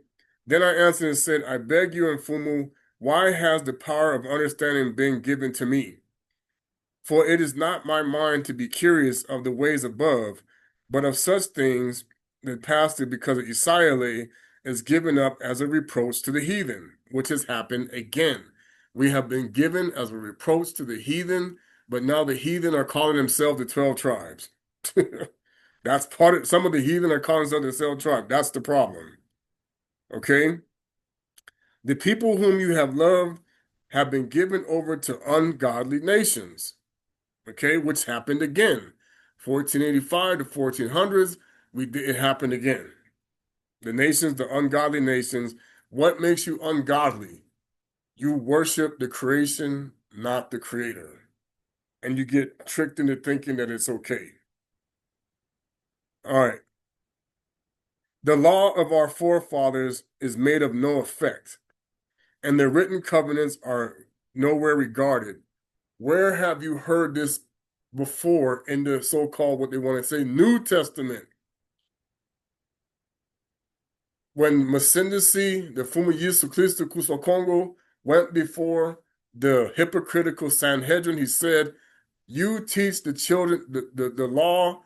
Then I answered and said, I beg you, Mfumu, why has the power of understanding been given to me? For it is not my mind to be curious of the ways above, but of such things that passed it because of Isaiah is given up as a reproach to the heathen, which has happened again. We have been given as a reproach to the heathen, but now the heathen are calling themselves the 12 tribes. That's part of some of the heathen are calling themselves the 12 tribes. That's the problem. Okay? The people whom you have loved have been given over to ungodly nations. Okay, which happened again. 1485 to 1400s, it happened again. The nations, the ungodly nations, what makes you ungodly? You worship the creation, not the creator. And you get tricked into thinking that it's okay. All right. The law of our forefathers is made of no effect, and their written covenants are nowhere regarded. Where have you heard this before in the so-called, what they want to say, New Testament? When Masindisi, the Fumu Yesu Kristo Kusokongo, went before the hypocritical Sanhedrin, he said, you teach the children the law,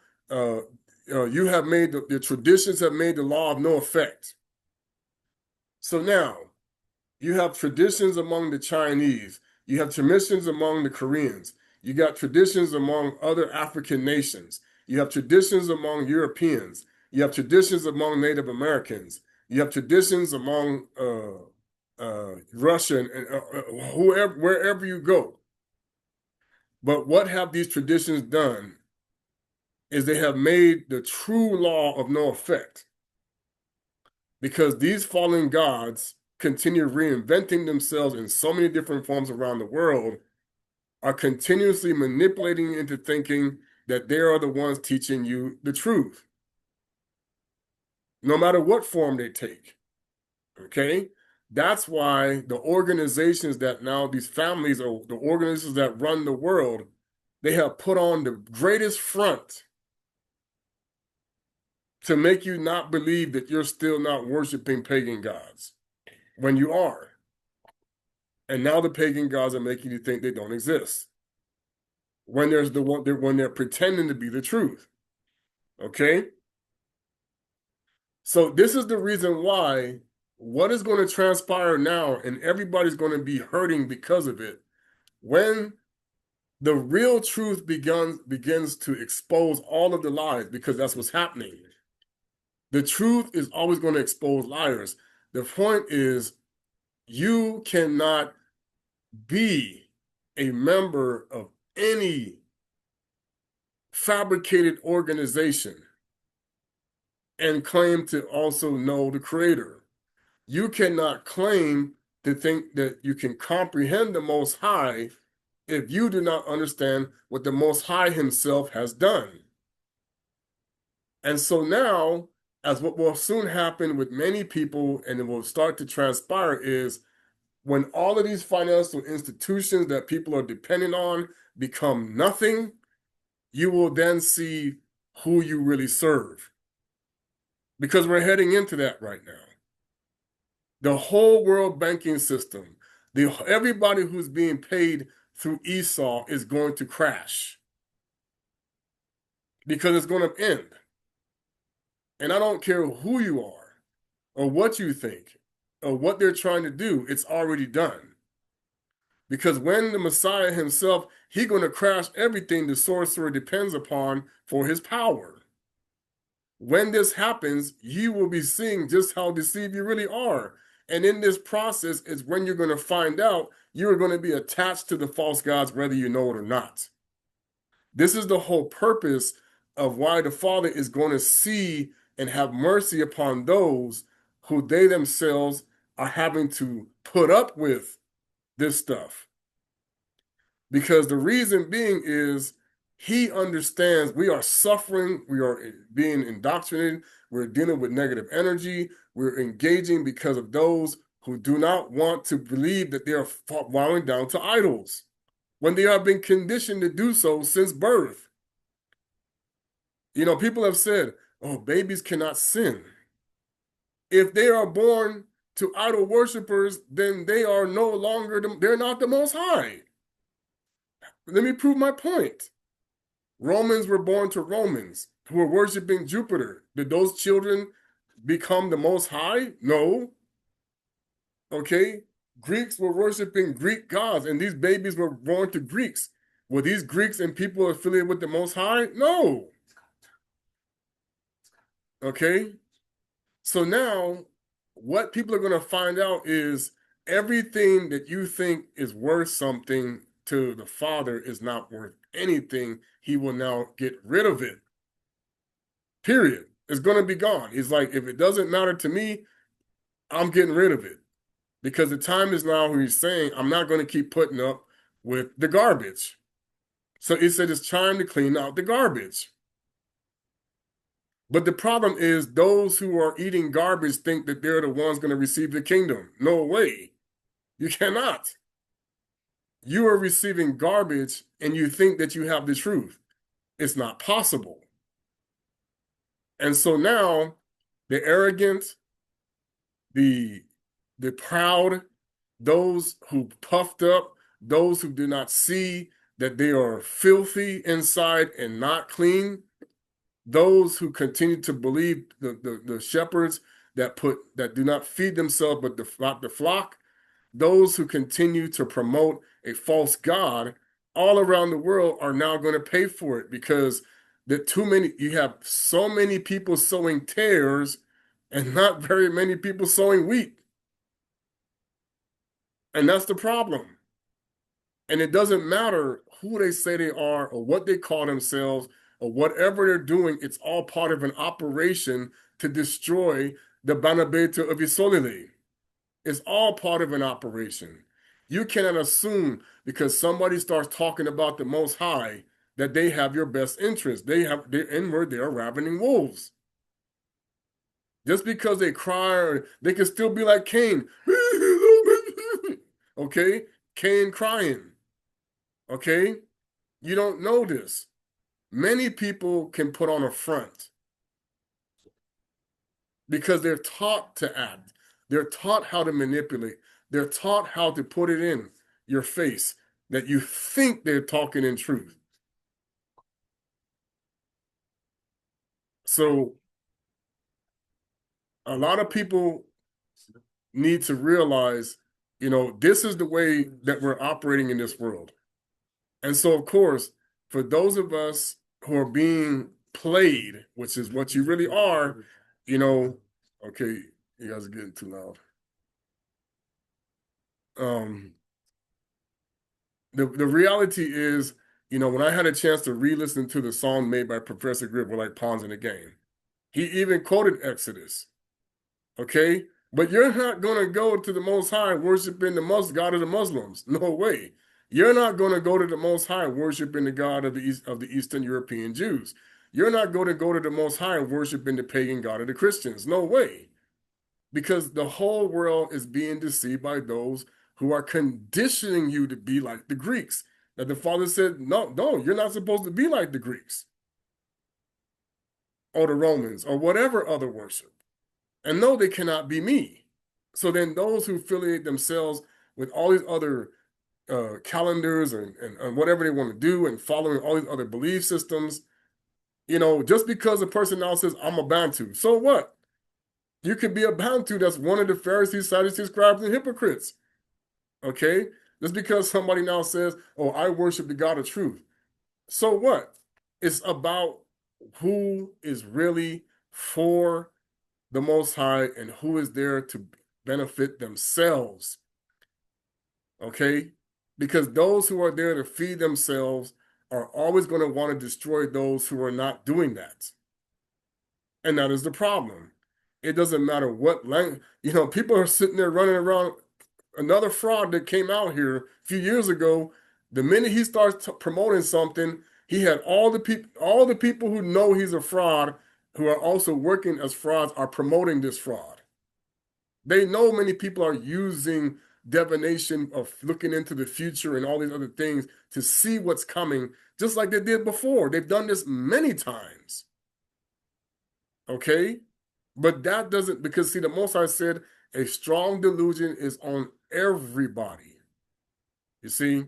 you have made, the traditions have made the law of no effect. So now, you have traditions among the Chinese, you have traditions among the Koreans, you got traditions among other African nations, you have traditions among Europeans, you have traditions among Native Americans, you have traditions among Russia and whoever, wherever you go. But what have these traditions done is they have made the true law of no effect, because these fallen gods continue reinventing themselves in so many different forms around the world, are continuously manipulating you into thinking that they are the ones teaching you the truth, no matter what form they take. Okay? That's why the organizations that now, these families or the organizations that run the world, they have put on the greatest front to make you not believe that you're still not worshiping pagan gods when you are. And now the pagan gods are making you think they don't exist when when they're pretending to be the truth. Okay? So this is the reason why what is going to transpire now, and everybody's going to be hurting because of it, when the real truth begins to expose all of the lies, because that's what's happening. The truth is always going to expose liars. The point is, you cannot be a member of any fabricated organization and claim to also know the creator. You cannot claim to think that you can comprehend the Most High if you do not understand what the Most High himself has done. And so now, as what will soon happen with many people, and it will start to transpire, is when all of these financial institutions that people are depending on become nothing, you will then see who you really serve. Because we're heading into that right now. The whole world banking system, everybody who's being paid through Esau is going to crash because it's going to end. And I don't care who you are or what you think or what they're trying to do, it's already done. Because when the Messiah himself, he's going to crash everything the sorcerer depends upon for his power. When this happens, you will be seeing just how deceived you really are. And in this process is when you're going to find out you're going to be attached to the false gods, whether you know it or not. This is the whole purpose of why the Father is going to see and have mercy upon those who they themselves are having to put up with this stuff. Because the reason being is he understands we are suffering, we are being indoctrinated, we're dealing with negative energy, we're engaging because of those who do not want to believe that they are bowing down to idols when they have been conditioned to do so since birth. You know, people have said, oh, babies cannot sin. If they are born to idol worshipers, then they are no longer, they're not the Most High. Let me prove my point. Romans were born to Romans who were worshiping Jupiter. Did those children become the Most High? No. Okay. Greeks were worshiping Greek gods, and these babies were born to Greeks. Were these Greeks and people affiliated with the Most High? No. Okay. So now, what people are going to find out is everything that you think is worth something to the Father is not worth anything. He will now get rid of it. Period. It's going to be gone. He's like, if it doesn't matter to me, I'm getting rid of it. Because the time is now where he's saying, I'm not going to keep putting up with the garbage. So he said it's time to clean out the garbage. But the problem is those who are eating garbage think that they're the ones going to receive the kingdom. No way. You cannot. You are receiving garbage and you think that you have the truth. It's not possible. And so now the arrogant, the proud, those who puffed up, those who do not see that they are filthy inside and not clean, those who continue to believe the shepherds that do not feed themselves but the flock, those who continue to promote a false god all around the world are now going to pay for it because you have so many people sowing tares and not very many people sowing wheat. And that's the problem. And it doesn't matter who they say they are or what they call themselves or whatever they're doing, it's all part of an operation to destroy the Banabeta of Isolile. It's all part of an operation. You cannot assume because somebody starts talking about the Most High that they have your best interest. They're inward, they are ravening wolves. Just because they cry, they can still be like Cain. Okay? Cain crying. Okay? You don't know this. Many people can put on a front because they're taught to act. They're taught how to manipulate. They're taught how to put it in your face that you think they're talking in truth. So a lot of people need to realize, this is the way that we're operating in this world. And so, of course, for those of us who are being played, which is what you really are, okay, you guys are getting too loud. The reality is, when I had a chance to re-listen to the song made by Professor Grip, we're like pawns in the game. He even quoted Exodus. Okay? But you're not going to go to the Most High worshiping the God of the Muslims. No way. You're not going to go to the Most High worshiping the God of the Eastern European Jews. You're not going to go to the Most High worshiping the pagan God of the Christians. No way. Because the whole world is being deceived by those who are conditioning you to be like the Greeks. That the Father said, no, you're not supposed to be like the Greeks or the Romans or whatever other worship. And no, they cannot be me. So then those who affiliate themselves with all these other calendars and whatever they want to do and following all these other belief systems, just because a person now says, I'm a Bantu, so what? You could be a Bantu that's one of the Pharisees, Sadducees, scribes, and hypocrites. Okay? Just because somebody now says, oh, I worship the God of truth. So what? It's about who is really for the Most High and who is there to benefit themselves. Okay? Because those who are there to feed themselves are always going to want to destroy those who are not doing that. And that is the problem. It doesn't matter what language, people are sitting there running around. Another fraud that came out here a few years ago, the minute he starts promoting something, he had all the people who know he's a fraud, who are also working as frauds, are promoting this fraud. They know many people are using divination of looking into the future and all these other things to see what's coming, just like they did before. They've done this many times. Okay? But that doesn't, because see, the Most High said a strong delusion is on everybody. You see?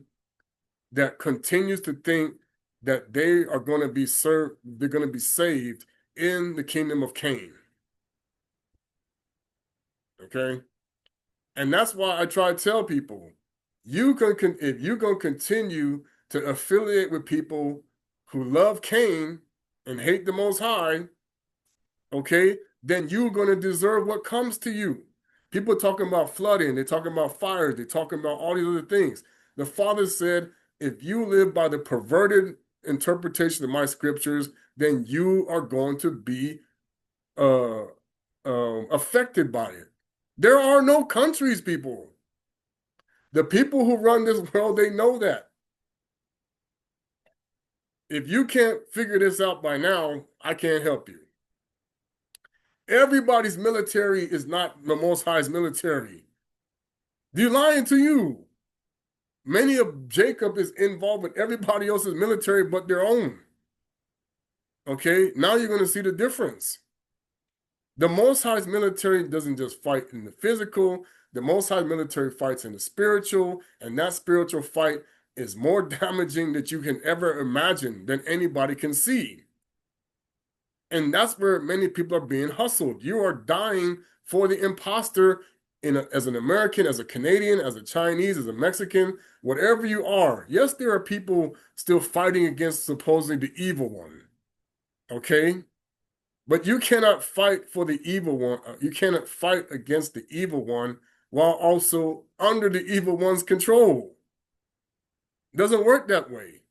that continues to think that they are going to be served, they're going to be saved in the kingdom of Cain. Okay? And that's why I try to tell people, if you're going to continue to affiliate with people who love Cain and hate the Most High, okay, then you're going to deserve what comes to you. People talking about flooding, they're talking about fires, they're talking about all these other things. The Father said, if you live by the perverted interpretation of my scriptures, then you are going to be uh, affected by it. There are no countries, people. The people who run this world, they know that. If you can't figure this out by now, I can't help you. Everybody's military is not the Most High's military. They're lying to you. Many of Jacob is involved with everybody else's military but their own. Okay, now you're going to see the difference. The Most High's military doesn't just fight in the physical. The Most High's military fights in the spiritual, and that spiritual fight is more damaging than you can ever imagine than anybody can see. And that's where many people are being hustled. You are dying for the imposter as an American, as a Canadian, as a Chinese, as a Mexican, whatever you are. Yes, there are people still fighting against supposedly the evil one. Okay? But you cannot fight for the evil one. You cannot fight against the evil one while also under the evil one's control. It doesn't work that way.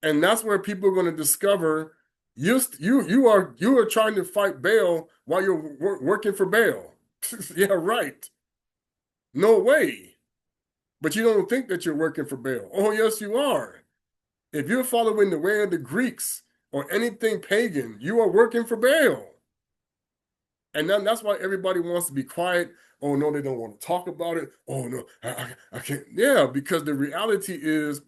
And that's where people are going to discover you are trying to fight Baal while you're working for Baal. Yeah, right. No way. But you don't think that you're working for Baal. Oh, yes, you are. If you're following the way of the Greeks or anything pagan, you are working for Baal. And then that's why everybody wants to be quiet. Oh, no, they don't want to talk about it. Oh, no, I can't. Yeah, because the reality is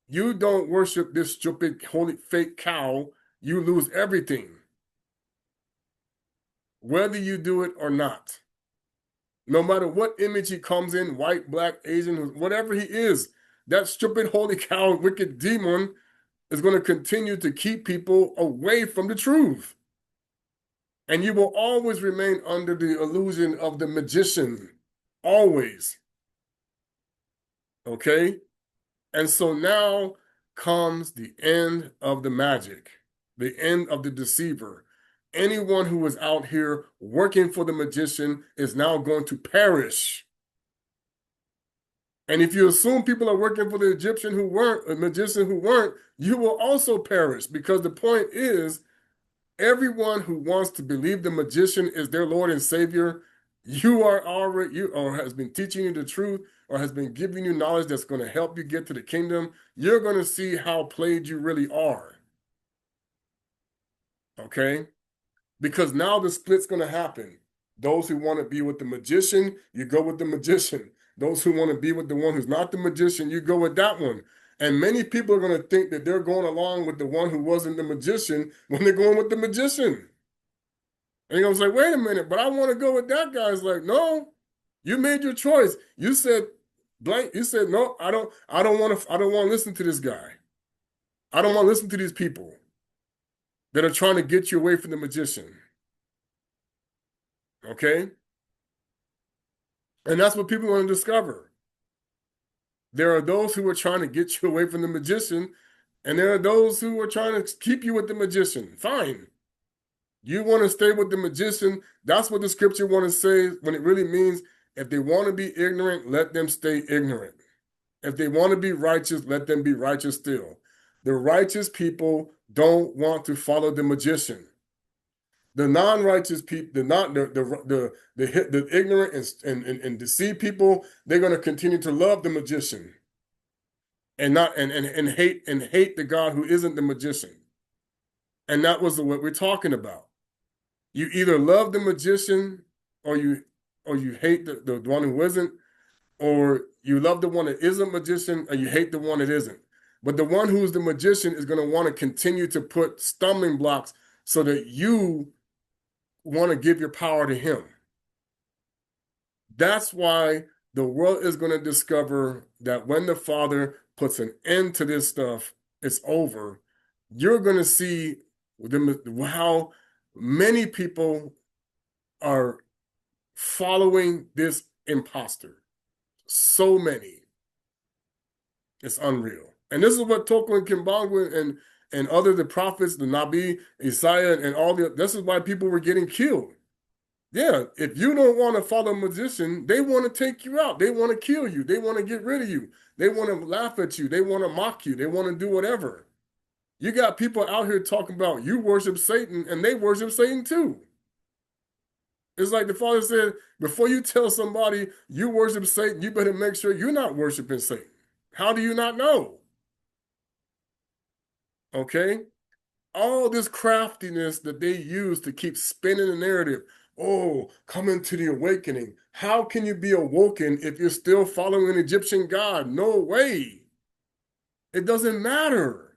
you don't worship this stupid, holy, fake cow, you lose everything. Whether you do it or not. No matter what image he comes in, white, black, Asian, whatever he is, that stupid, holy cow, wicked demon is going to continue to keep people away from the truth. And you will always remain under the illusion of the magician. Always. Okay? And so now comes the end of the magic, the end of the deceiver. Anyone who is out here working for the magician is now going to perish. And if you assume people are working for the Egyptian who weren't, a magician who weren't, you will also perish, because the point is, everyone who wants to believe the magician is their Lord and Savior, or has been teaching you the truth, or has been giving you knowledge that's going to help you get to the kingdom, you're going to see how played you really are. Okay? Because now the split's going to happen. Those who want to be with the magician, you go with the magician. Those who want to be with the one who's not the magician, you go with that one. And many people are going to think that they're going along with the one who wasn't the magician when they're going with the magician. And you're going to say, wait a minute, but I want to go with that guy. It's like, no, you made your choice. You said blank. You said, no, I don't want to listen to this guy. I don't want to listen to these people that are trying to get you away from the magician. Okay? And that's what people want to discover. There are those who are trying to get you away from the magician, and there are those who are trying to keep you with the magician. Fine. You want to stay with the magician. That's what the scripture want to say when it really means if they want to be ignorant, let them stay ignorant. If they want to be righteous, let them be righteous still. The righteous people don't want to follow the magician. The non-righteous people, the ignorant and deceived people, they're going to continue to love the magician and not and hate the God who isn't the magician. And that was what we're talking about. You either love the magician or you hate the one who isn't, or you love the one that is a magician and you hate the one that isn't. But the one who's the magician is going to want to continue to put stumbling blocks so that you want to give your power to him. That's why The world is going to discover that when the Father puts an end to this stuff, it's over. You're going to see how many people are following this imposter. So many. It's unreal. And this is what Toko and Kimbangwa and other the prophets, the Nabi, Isaiah, and all the this is why people were getting killed. Yeah, if you don't want to follow a magician, they want to take you out. They want to kill you. They want to get rid of you. They want to laugh at you. They want to mock you. They want to do whatever. You got people out here talking about you worship Satan and they worship Satan too. It's like the Father said, before you tell somebody you worship Satan, you better make sure you're not worshiping Satan. How do you not know? Okay? All this craftiness that they use to keep spinning the narrative. Oh, coming to the awakening. How can you be awoken if you're still following an Egyptian god? No way. It doesn't matter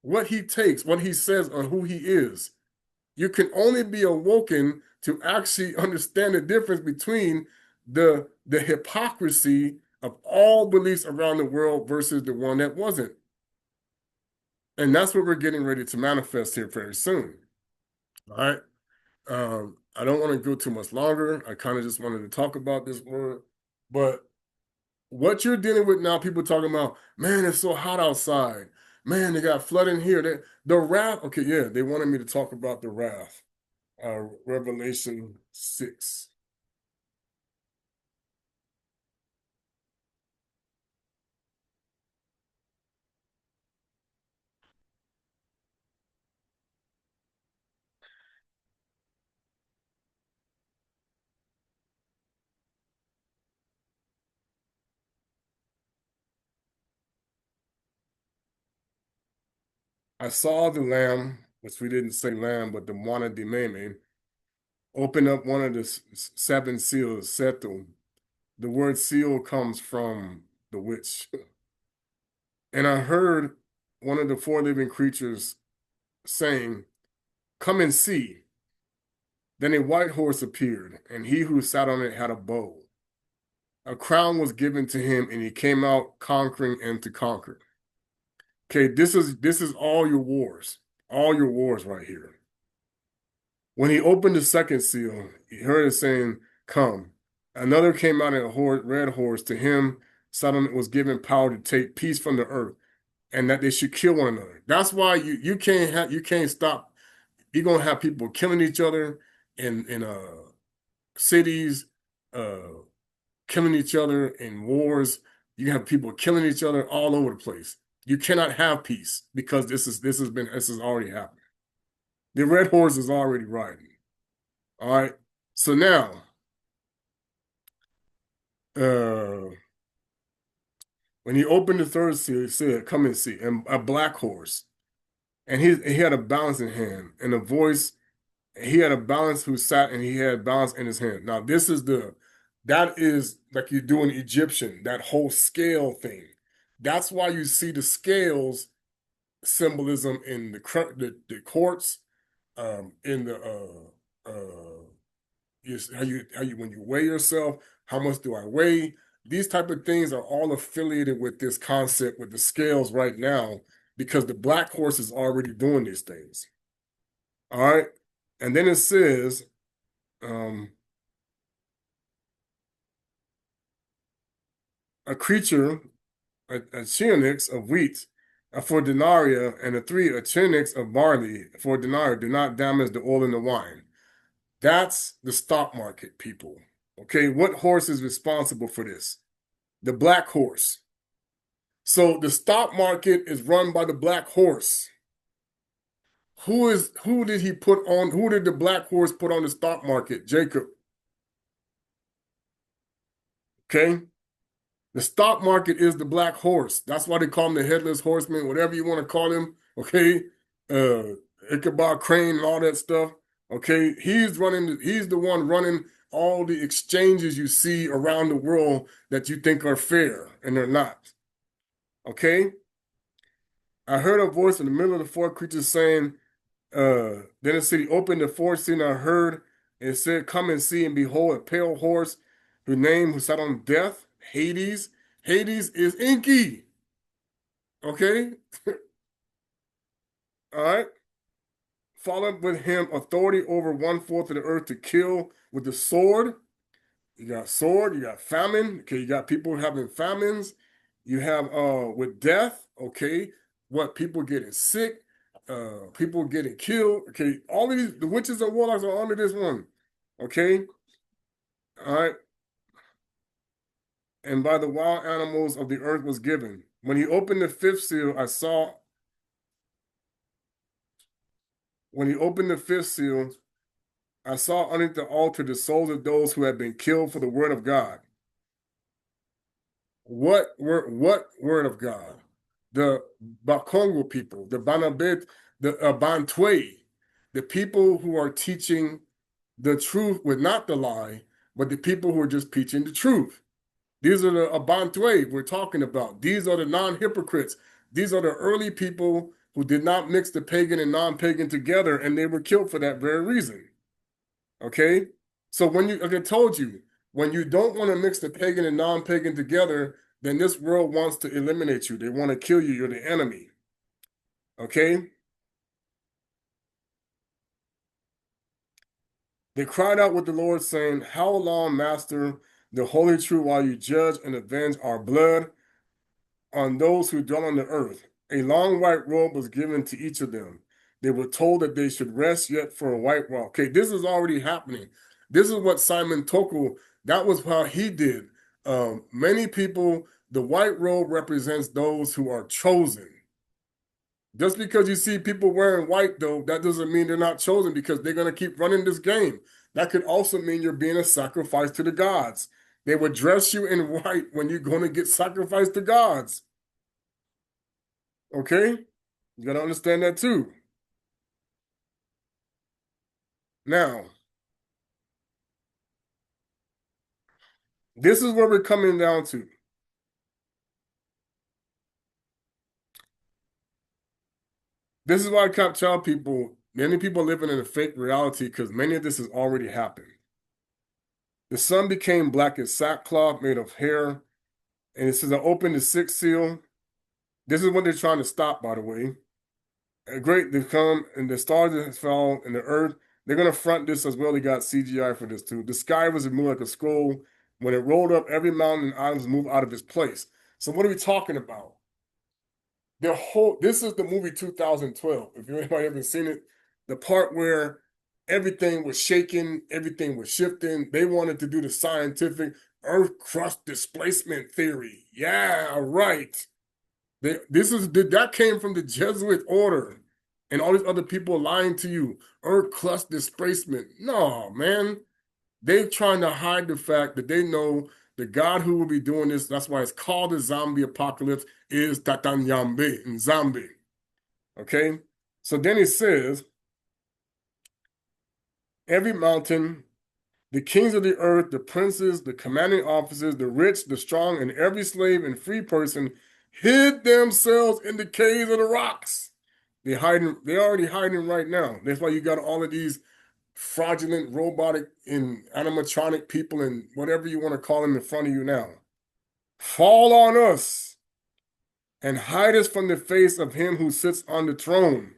what he takes, what he says, or who he is. You can only be awoken to actually understand the difference between the hypocrisy of all beliefs around the world versus the one that wasn't. And that's what we're getting ready to manifest here very soon. All right. I don't want to go too much longer. I kind of just wanted to talk about this word. But what you're dealing with now, people talking about, man, it's so hot outside. Man, they got flooding here. The wrath. Okay, yeah, they wanted me to talk about the wrath. Revelation 6. I saw the lamb, which we didn't say lamb, but the Mwana Dimeme, open up one of the seven seals, Setu. The word seal comes from the witch. And I heard one of the four living creatures saying, come and see. Then a white horse appeared, and he who sat on it had a bow. A crown was given to him, and he came out conquering and to conquer. Okay, this is all your wars right here. When he opened the second seal, he heard it saying, come. Another came out in a red horse. To him, Satan was given power to take peace from the earth, and that they should kill one another. That's why you can't stop. You're gonna have people killing each other in cities, uh, killing each other in wars. You have people killing each other all over the place. You cannot have peace because this has already happened. The red horse is already riding. All right. So now, uh, when he opened the third seal, he said, "Come and see." And a black horse, and he had a balance in hand, and a voice. He had a balance who sat, and he had balance in his hand. Now, that is like you do in Egyptian, that whole scale thing. That's why you see the scales symbolism in the courts, in the how you when you weigh yourself, how much do I weigh? These type of things are all affiliated with this concept with the scales right now because the black horse is already doing these things. All right, and then it says, um, a creature, a chienix of wheat for denarii, and a chienix of barley for denarii do not damage the oil and the wine. That's the stock market, people. Okay, what horse is responsible for this? The black horse. So the stock market is run by the black horse. Who did the black horse put on the stock market? Jacob. Okay? The stock market is the black horse. That's why they call him the headless horseman, whatever you want to call him. Okay? Ichabod Crane and all that stuff. Okay? He's the one running all the exchanges you see around the world that you think are fair, and they're not. Okay? I heard a voice in the middle of the four creatures saying, then the city opened the fourth seal, and I heard it said, come and see, and behold, a pale horse, who sat on death, Hades. Hades is Inky. Okay? All right. Followed with him authority over one fourth of the earth to kill with the sword. You got sword, you got famine. Okay, you got people having famines. You have with death, okay, what people getting sick, people getting killed. Okay, all of these the witches and warlocks are under this one. Okay, all right. And by the wild animals of the earth was given. When he opened the fifth seal, when he opened the fifth seal, I saw underneath the altar the souls of those who had been killed for the word of God. What word of God? The Bakongo people, the Banabit, the Bantwe, the people who are teaching the truth with not the lie, but the people who are just teaching the truth. These are the Abantwe we're talking about. These are the non-hypocrites. These are the early people who did not mix the pagan and non-pagan together, and they were killed for that very reason. Okay? So like I told you, when you don't want to mix the pagan and non-pagan together, then this world wants to eliminate you. They want to kill you. You're the enemy. Okay? They cried out with the Lord, saying, how long, Master, the holy true, while you judge and avenge our blood on those who dwell on the earth? A long white robe was given to each of them. They were told that they should rest yet for a white while. Okay, this is already happening. This is what Simon Toko, that was how he did. Many people, the white robe represents those who are chosen. Just because you see people wearing white, though, that doesn't mean they're not chosen because they're going to keep running this game. That could also mean you're being a sacrifice to the gods. They would dress you in white when you're going to get sacrificed to gods. Okay? You got to understand that too. Now, this is what we're coming down to. This is why I kept telling people, many people living in a fake reality because many of this has already happened. The sun became black as sackcloth made of hair. And it says, I opened the sixth seal. This is what they're trying to stop, by the way. A great, they come, and the stars that fell, and the earth. They're going to front this as well. They got CGI for this too. The sky was moved like a scroll. When it rolled up, every mountain and island moved out of its place. So what are we talking about? This is the movie 2012. If anybody ever seen it, the part where everything was shaking, everything was shifting. They wanted to do the scientific Earth crust displacement theory. Yeah, right. That came from the Jesuit order, and all these other people lying to you. Earth crust displacement. No, man. They're trying to hide the fact that they know the God who will be doing this, that's why it's called the zombie apocalypse, is Tata nZambi. Okay? So then it says, every mountain, the kings of the earth, the princes, the commanding officers, the rich, the strong, and every slave and free person hid themselves in the caves of the rocks. They're already hiding right now. That's why you got all of these fraudulent, robotic, and animatronic people and whatever you want to call them in front of you now. Fall on us and hide us from the face of him who sits on the throne.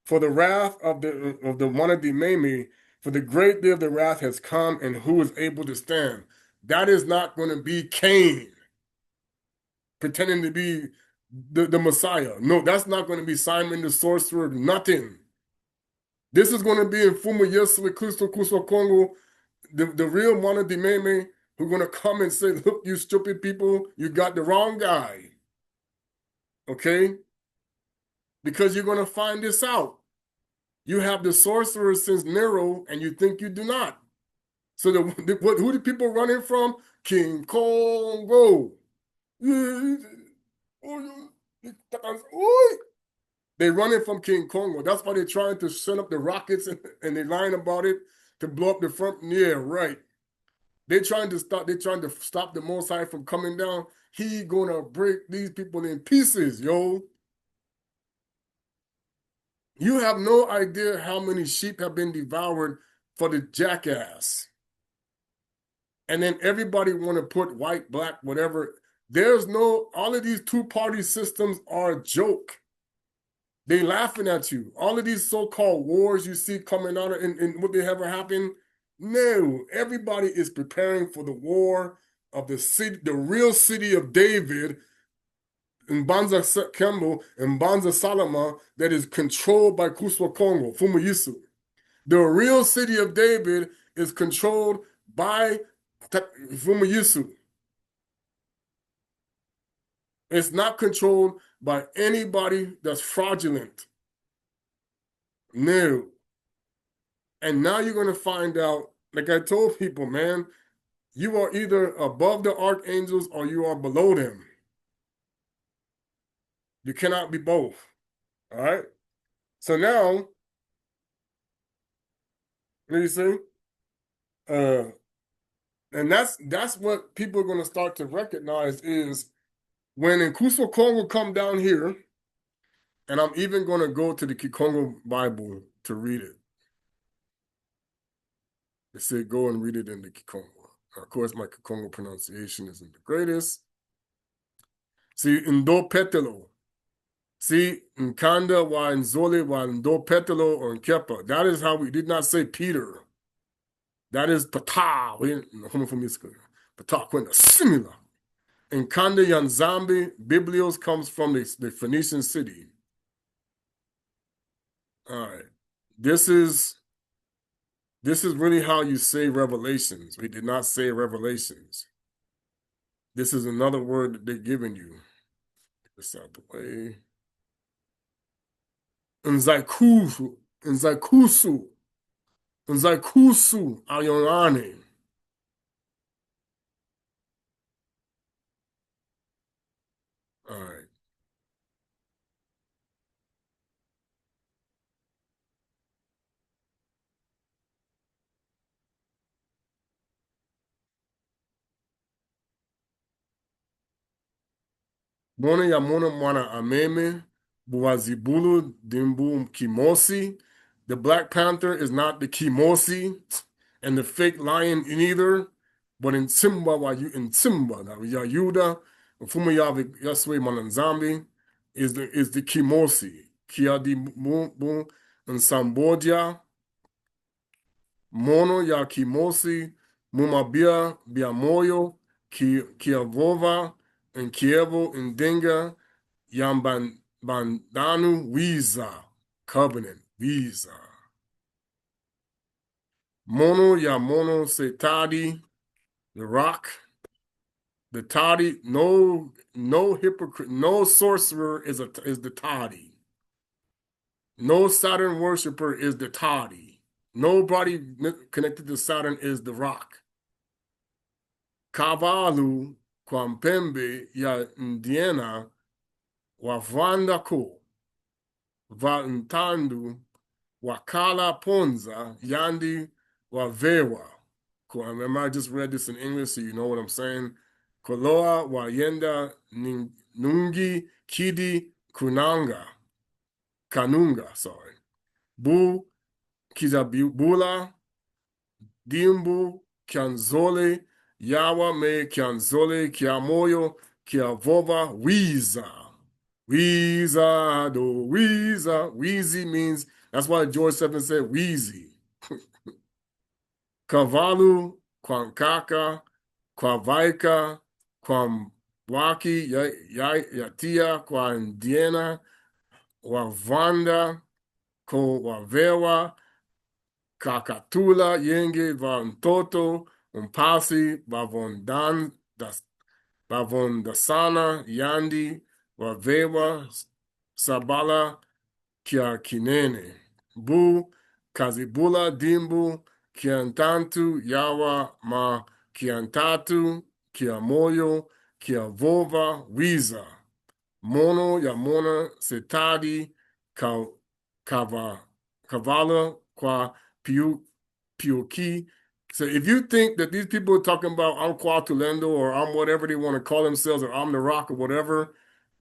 For the wrath of the one of the Mame, for the great day of the wrath has come, and who is able to stand? That is not going to be Cain pretending to be the Messiah. No, that's not going to be Simon the sorcerer. Nothing. This is going to be in Fumu Yesu Kristo Kuso Kongo, the real Mana Dimeme, who are going to come and say, look, you stupid people, you got the wrong guy. Okay? Because you're going to find this out. You have the sorcerer since Nero, and you think you do not. So who do people running from? King Kongo. They're running from King Kongo. That's why they're trying to send up the rockets and they're lying about it to blow up the front. Yeah, right. They're trying to stop the Most High from coming down. He gonna break these people in pieces, yo. You have no idea how many sheep have been devoured for the jackass. and then everybody want to put white, black, whatever. There's no, all of these two-party systems are a joke. They laughing at you. All of these so-called wars you see coming out and would they ever happen? No, everybody is preparing for the war of the city, the real city of David in Banza Kembo and Banza Salama that is controlled by Kuswa Kongo, Fumayisu. The real city of David is controlled by Fumayisu. It's not controlled by anybody that's fraudulent. No. And now you're going to find out, like I told people, man, you are either above the archangels or you are below them. You cannot be both. All right. So now, let me see. Uh, and that's what people are going to start to recognize is when Nkuso Kongo come down here, and I'm even going to go to the Kikongo Bible to read it. They say go and read it in the Kikongo. Of course, my Kikongo pronunciation isn't the greatest. See, Ndo Petelo. See, Nkanda wa Nzole wa Ndo Petelo or Nkepa. That is how we did not say Peter. That is Pata. Pata, similar. Nkanda nZambi, Biblios comes from the Phoenician city. All right. This is really how you say revelations. We did not say revelations. This is another word that they're giving you. Get this out the way. Nzaikusu Ayonane. All right. Mona ya mona mwana ameme, buwazibulu dimbu kimosi. The Black Panther is not the kimosi, and the fake lion neither, but in Simba in Simba, ya Yuda, Fuma Yaswe Mananzambi is the kimosi. Kia di bu and Sambodia, Mono ya kimosi, Mumabia Biamoyo, Kiavova, and Kievo and Dinga, Yambandanu Wiza, Covenant, Visa. Mono ya Mono se Tadi, the rock, the Tadi, no hypocrite, no sorcerer is the Tadi. No Saturn worshiper is the Tadi. Nobody connected to Saturn is the rock. Kavalu Kwampembe ya Indiana Wavandako Vantandu Wakala Ponza Yandi Wavewa. Remember, I just read this in English, so you know what I'm saying. Koloa Wayenda Nungi Kidi Kanunga, sorry. Bu Kizabula Dimbu Kianzole Yawa Me Kianzole Kiamoyo Kiavova Wiza. Weezy do Weezy. Wheezy means, that's why George VII said Wheezy. Kavalu, Kwankaka, Kwavaika, Kwamwaki, Yatia, Kwandiena, Wavanda, Ko Wavewa, Kakatula, Yenge, Vantoto, Umpasi, Bavondasana, Yandi, Wavewa, Sabala, Kiakinene, Bu, Kazibula, Dimbu, Kiantantu, Yawa, Ma, Kiantatu, Kiamoyo, Kiavova, Wiza, Mono, Yamona, Setadi, Kavala, Kwa, Piuki. So if you think that these people are talking about I'm Tulendo or I'm whatever they want to call themselves or I'm the Rock or whatever,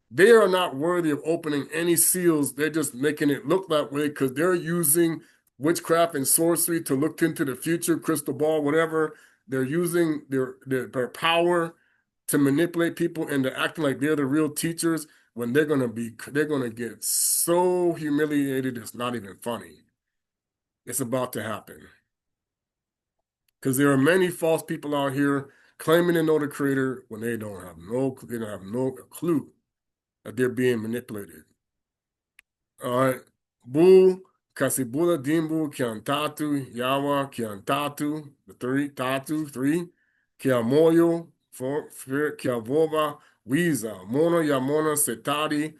they are not worthy of opening any seals. They're just making it look that way because they're using witchcraft and sorcery to look into the future, crystal ball, whatever. they're using their power to manipulate people into acting like they're the real teachers when they're gonna get so humiliated it's not even funny. It's about to happen. Because there are many false people out here claiming to know the creator when they don't have no clue that they're being manipulated. All right. Bu Kasibula Dimbu Kiantatu Yawa Kiantatu, the three, Kiamoyo, Kiavova, Wiza, Mona Yamona Setari,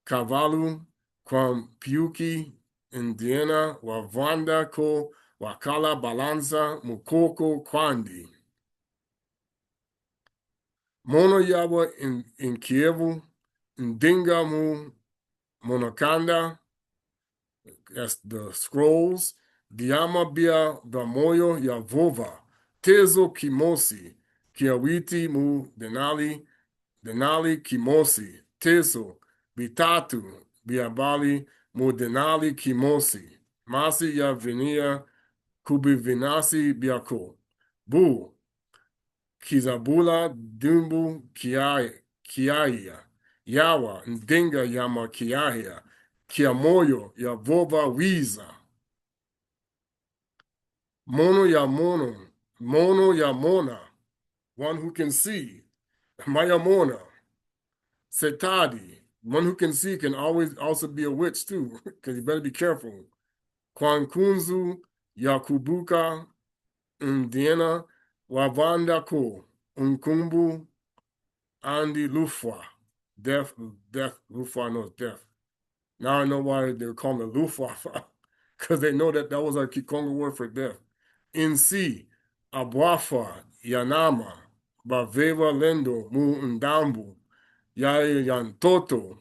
Kavalu, Kwam Piuki, Indiana, Wavanda Ko, Wakala Balanza, Mukoko Kwandi. Mono Yawa in Kievu, Ndinga Mu Monakanda, that's the scrolls. Diama Bia Damoyo Yavova, Tezo Kimosi, Kiawiti Mu Denali Kimosi, Tezo, Bitatu, Biabali Mu Denali Kimosi, Masi Yavinia Kubivinasi Biako, Bu, Kizabula Dumbu Kiaia, Yawa, Ndinga Yama Kiaia, Kiamoyo Yavova Wiza, Mono Yamona, one who can see, Mayamona, Setadi, one who can see can always also be a witch too, because you better be careful. Kwankunzu Yakubuka Indiana Wavanda Ko Unkumbu Andy Lufwa. Death, Lufwa knows death. Now I know why they were calling it Lufwa, because they know that was our Kikonga word for death. Insi, Abwafa, Yanama, Baveva Lendo, Mu Ndambu, Yaya Yantoto,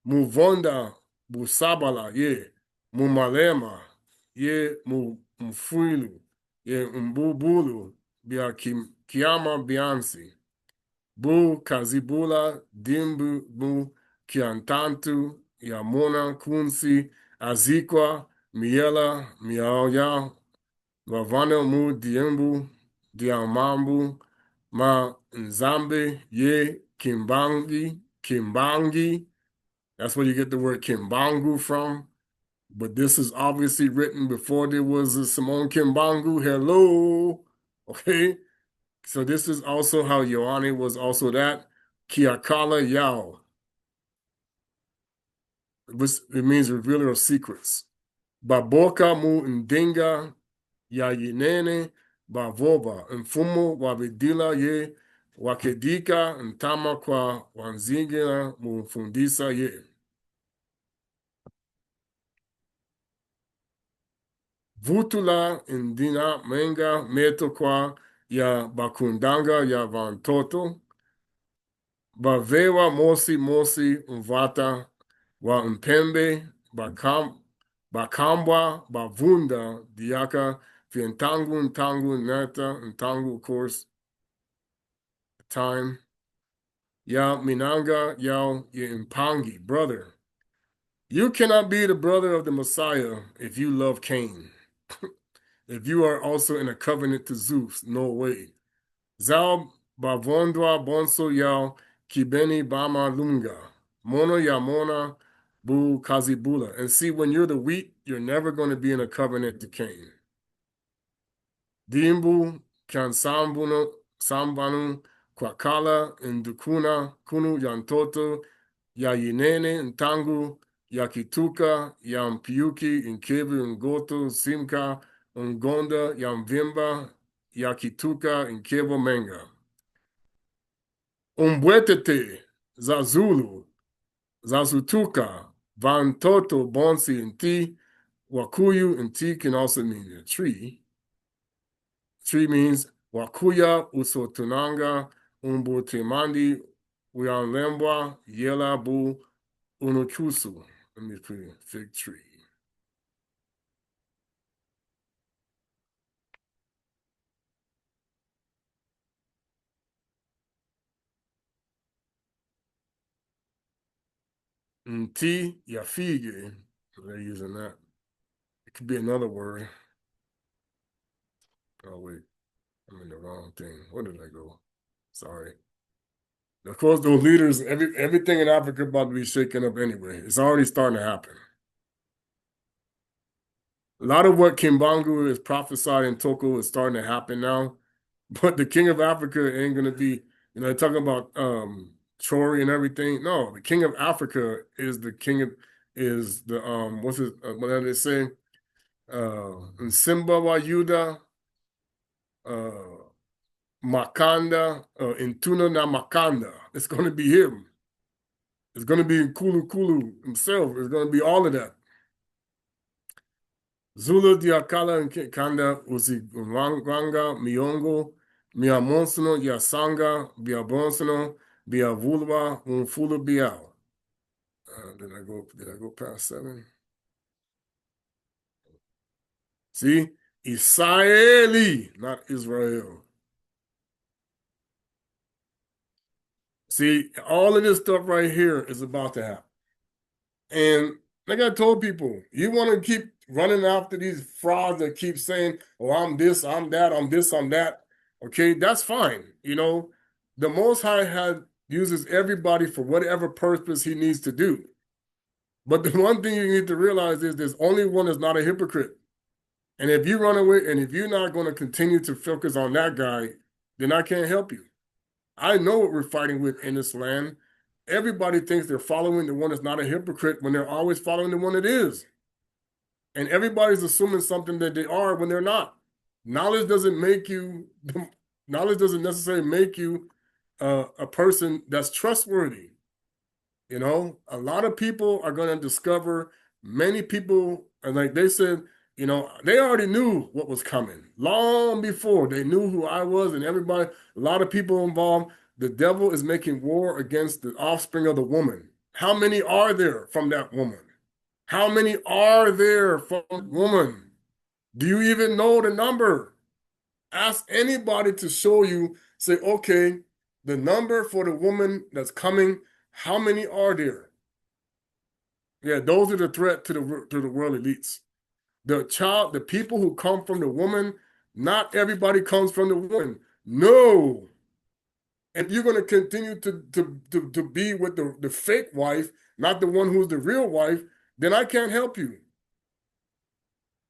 Muvonda, Busabala, Ye, Mumalema, Ye, Mfuilu, Ye, Mbubulu, Bia Kiama Biansi. Bu Kazibula Dimbu Bu Kiantantu Yamona Kunsi Azikwa Miela Miaoya Ravana Mu Diembu Diamambu Ma Nzambe Ye Kimbangi. That's where you get the word Kimbangu from. But this is obviously written before there was a Simone Kimbangu. Hello. Okay. So this is also how Ioane was also that. Kiakala Yao. It means revealer of secrets. Baboka mu ndinga ya yinene bavoba. Mfumo wabidila ye wakedika ntama kwa wanzingira mufundisa ye. Vutula indina menga meto kwa ya bakundanga ya vantoto. Bavewa mosi mvata wa mpembe bakambwa bavunda diaka vientangu ntangu neta ntangu course time ya minanga yao ye impangi brother. You cannot be the brother of the Messiah if you love Cain. If you are also in a covenant to Zeus, no way. Zal bavondwa bonso yao kibeni bama lunga. Mono ya mona bu kazibula. And see, when you're the wheat, you're never going to be in a covenant to Cain. Dimbu kan sambanu kwakala indukuna kunu yantoto ya yinene ntangu yakituka yampiuki inkevu ngoto simka ungonda yamvimba yakituka inkevo menga. Umbwetete Zazulu, Zazutuka, Vantoto, Bonsi, and Ti. Wakuyu and Ti can also mean a tree. Tree means Wakuya, Usotunanga, Umbutemandi, Uyanlembwa, Yela Bu, Unuchusu. Let me put in fig tree. Nti, Yafige. They're using that. It could be another word. Oh, wait. I'm in the wrong thing. Where did I go? Sorry. Of course, those leaders, everything in Africa about to be shaken up anyway. It's already starting to happen. A lot of what Kimbangu is prophesied in Toko is starting to happen now. But the king of Africa ain't gonna be, talking about Chori and everything. No, the king of Africa is the king of is the what's his what did they say? Simba wa Yuda, Makanda, Intuna na Makanda. It's gonna be him. It's gonna be Kulu Kulu himself. It's gonna be all of that. Zulu Diakala and Kanda Uzi Ranga Miongo Miamonsono Yasanga Biabonsono Biavulwa Unfulu Biao. Did I go past 7? See? Israeli, not Israel. See, all of this stuff right here is about to happen. And like I told people, you want to keep running after these frauds that keep saying, oh, I'm this, I'm that, I'm this, I'm that. Okay, that's fine. The Most High uses everybody for whatever purpose he needs to do. But the one thing you need to realize is there's only one that's not a hypocrite. And if you run away and if you're not going to continue to focus on that guy, then I can't help you. I know what we're fighting with in this land. Everybody thinks they're following the one that's not a hypocrite when they're always following the one that is. And everybody's assuming something that they are when they're not. Knowledge doesn't necessarily make you a person that's trustworthy. A lot of people are going to discover, many people, and like they said, they already knew what was coming long before they knew who I was and everybody, a lot of people involved. The devil is making war against the offspring of the woman. How many are there from that woman? How many are there from woman? Do you even know the number? Ask anybody to show you, say, okay, the number for the woman that's coming, how many are there? Yeah, those are the threat to the world elites. The people who come from the woman, not everybody comes from the woman. No. If you're going to continue to be with the fake wife, not the one who's the real wife, then I can't help you.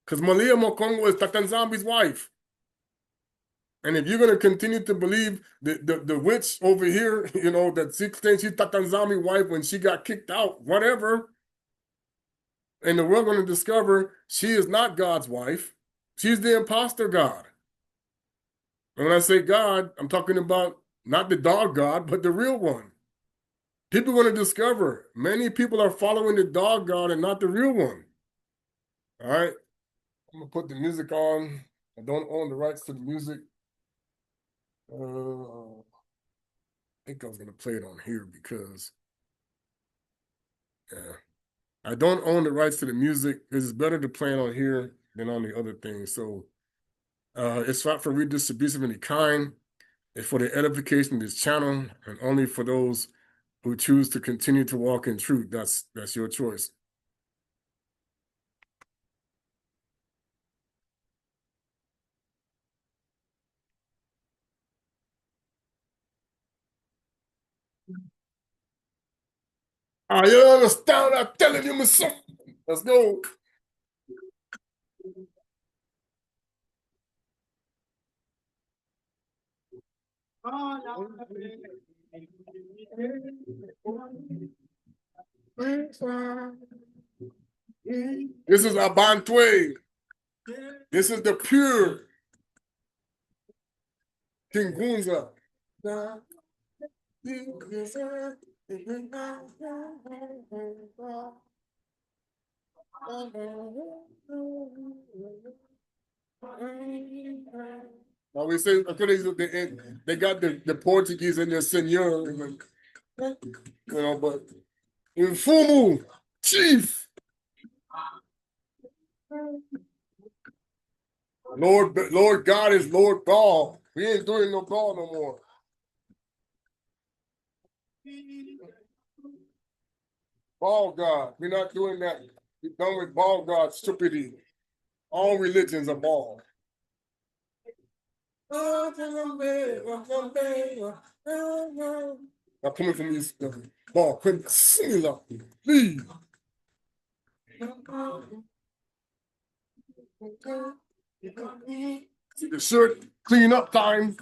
Because Malia Mokongo is Tata nZambi's wife. And if you're going to continue to believe the witch over here, that she thinks she's Tata nZambi's wife when she got kicked out, whatever, and the world going to discover she is not God's wife. She's the imposter God. And when I say God, I'm talking about not the dog God, but the real one. People are going to discover many people are following the dog God and not the real one. All right. I'm going to put the music on. I don't own the rights to the music. I think I was going to play it on here because, yeah, I don't own the rights to the music. It's better to play it on here than on the other things. So it's not for redistribution of any kind. It's for the edification of this channel and only for those who choose to continue to walk in truth. That's your choice. You understand? I'm telling you, my son. Let's go. This is Abantwe. This is the pure Kingunza. Now we say, they got the Portuguese in their senor, but in Fumu, chief. Lord God is Lord Baal. We ain't doing no Baal no more. Baal God. We're not doing that. We're done with Baal God stupidity. All religions are Baal. Now coming from East Ball, quick, sing it up, please. See the shirt, clean up time.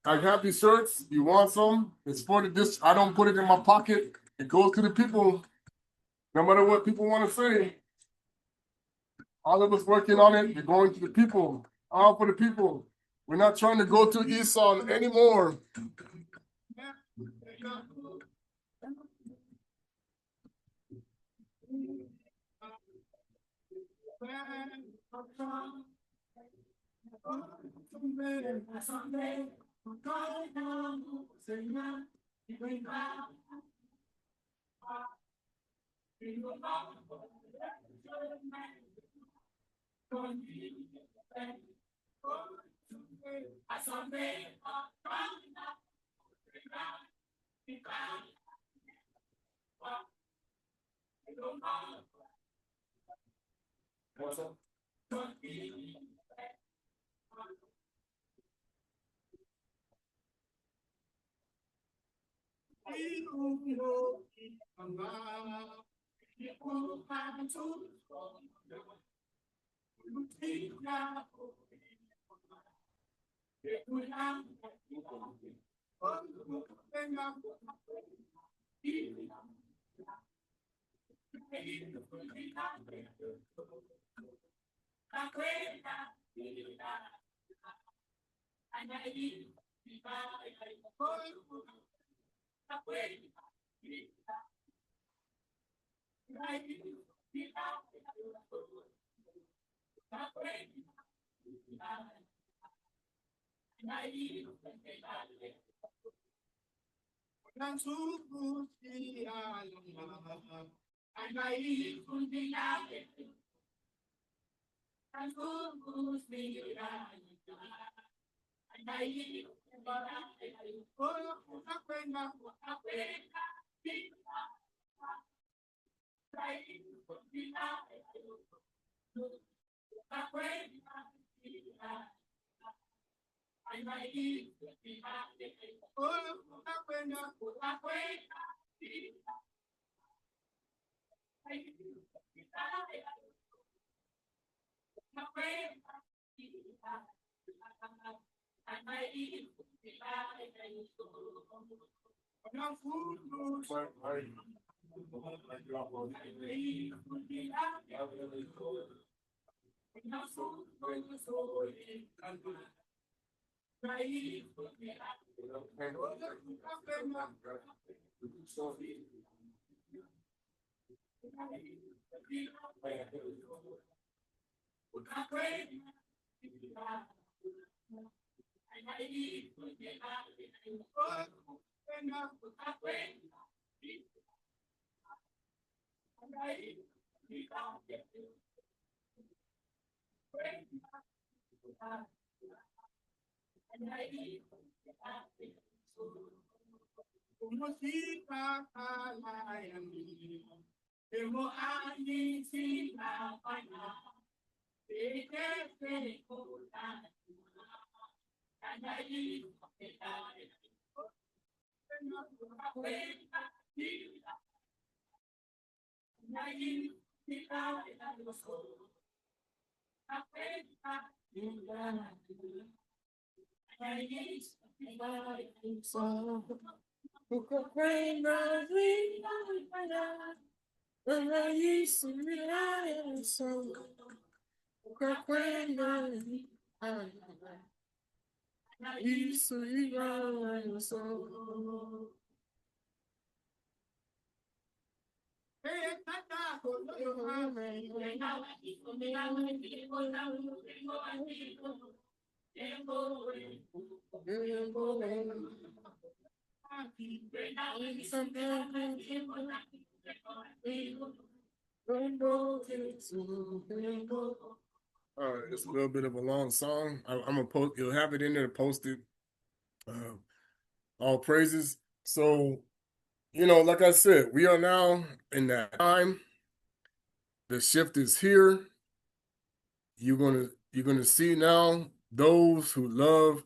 I have these shirts. You want some? It's for the this. I don't put it in my pocket. It goes to the people. No matter what people want to say, all of us working on it. We're going to the people. All for the people. We're not trying to go to Esau anymore. It's a little bit of a long song. I'm gonna post. You'll have it in there posted. All praises. So, like I said, we are now in that time. The shift is here. You're gonna see now those who love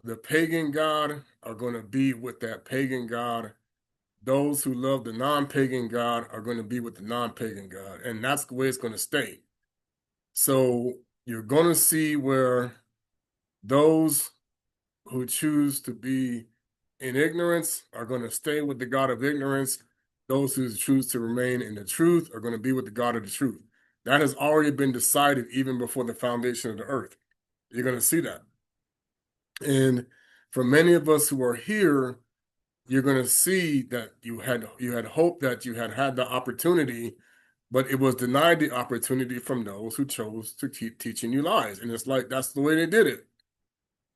the pagan God are going to be with that pagan God. Those who love the non-pagan God are going to be with the non-pagan God. And that's the way it's going to stay. So you're going to see where those who choose to be in ignorance are going to stay with the God of ignorance. Those who choose to remain in the truth are going to be with the God of the truth. That has already been decided even before the foundation of the earth. You're going to see that. And for many of us who are here, you're going to see that you had hope that you had the opportunity, but it was denied the opportunity from those who chose to keep teaching you lies. And it's like that's the way they did it.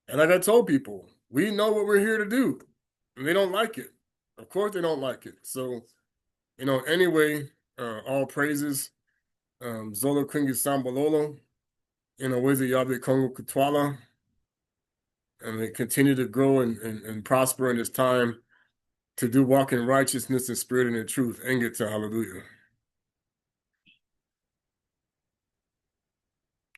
And like I told people, we know what we're here to do, and they don't like it. Of course, they don't like it. So, anyway, all praises. Zola Kringi Sambalolo, Wezi Yabe Kongo Kutwala, and they continue to grow and prosper in this time to do walk in righteousness and spirit and in truth and get to hallelujah.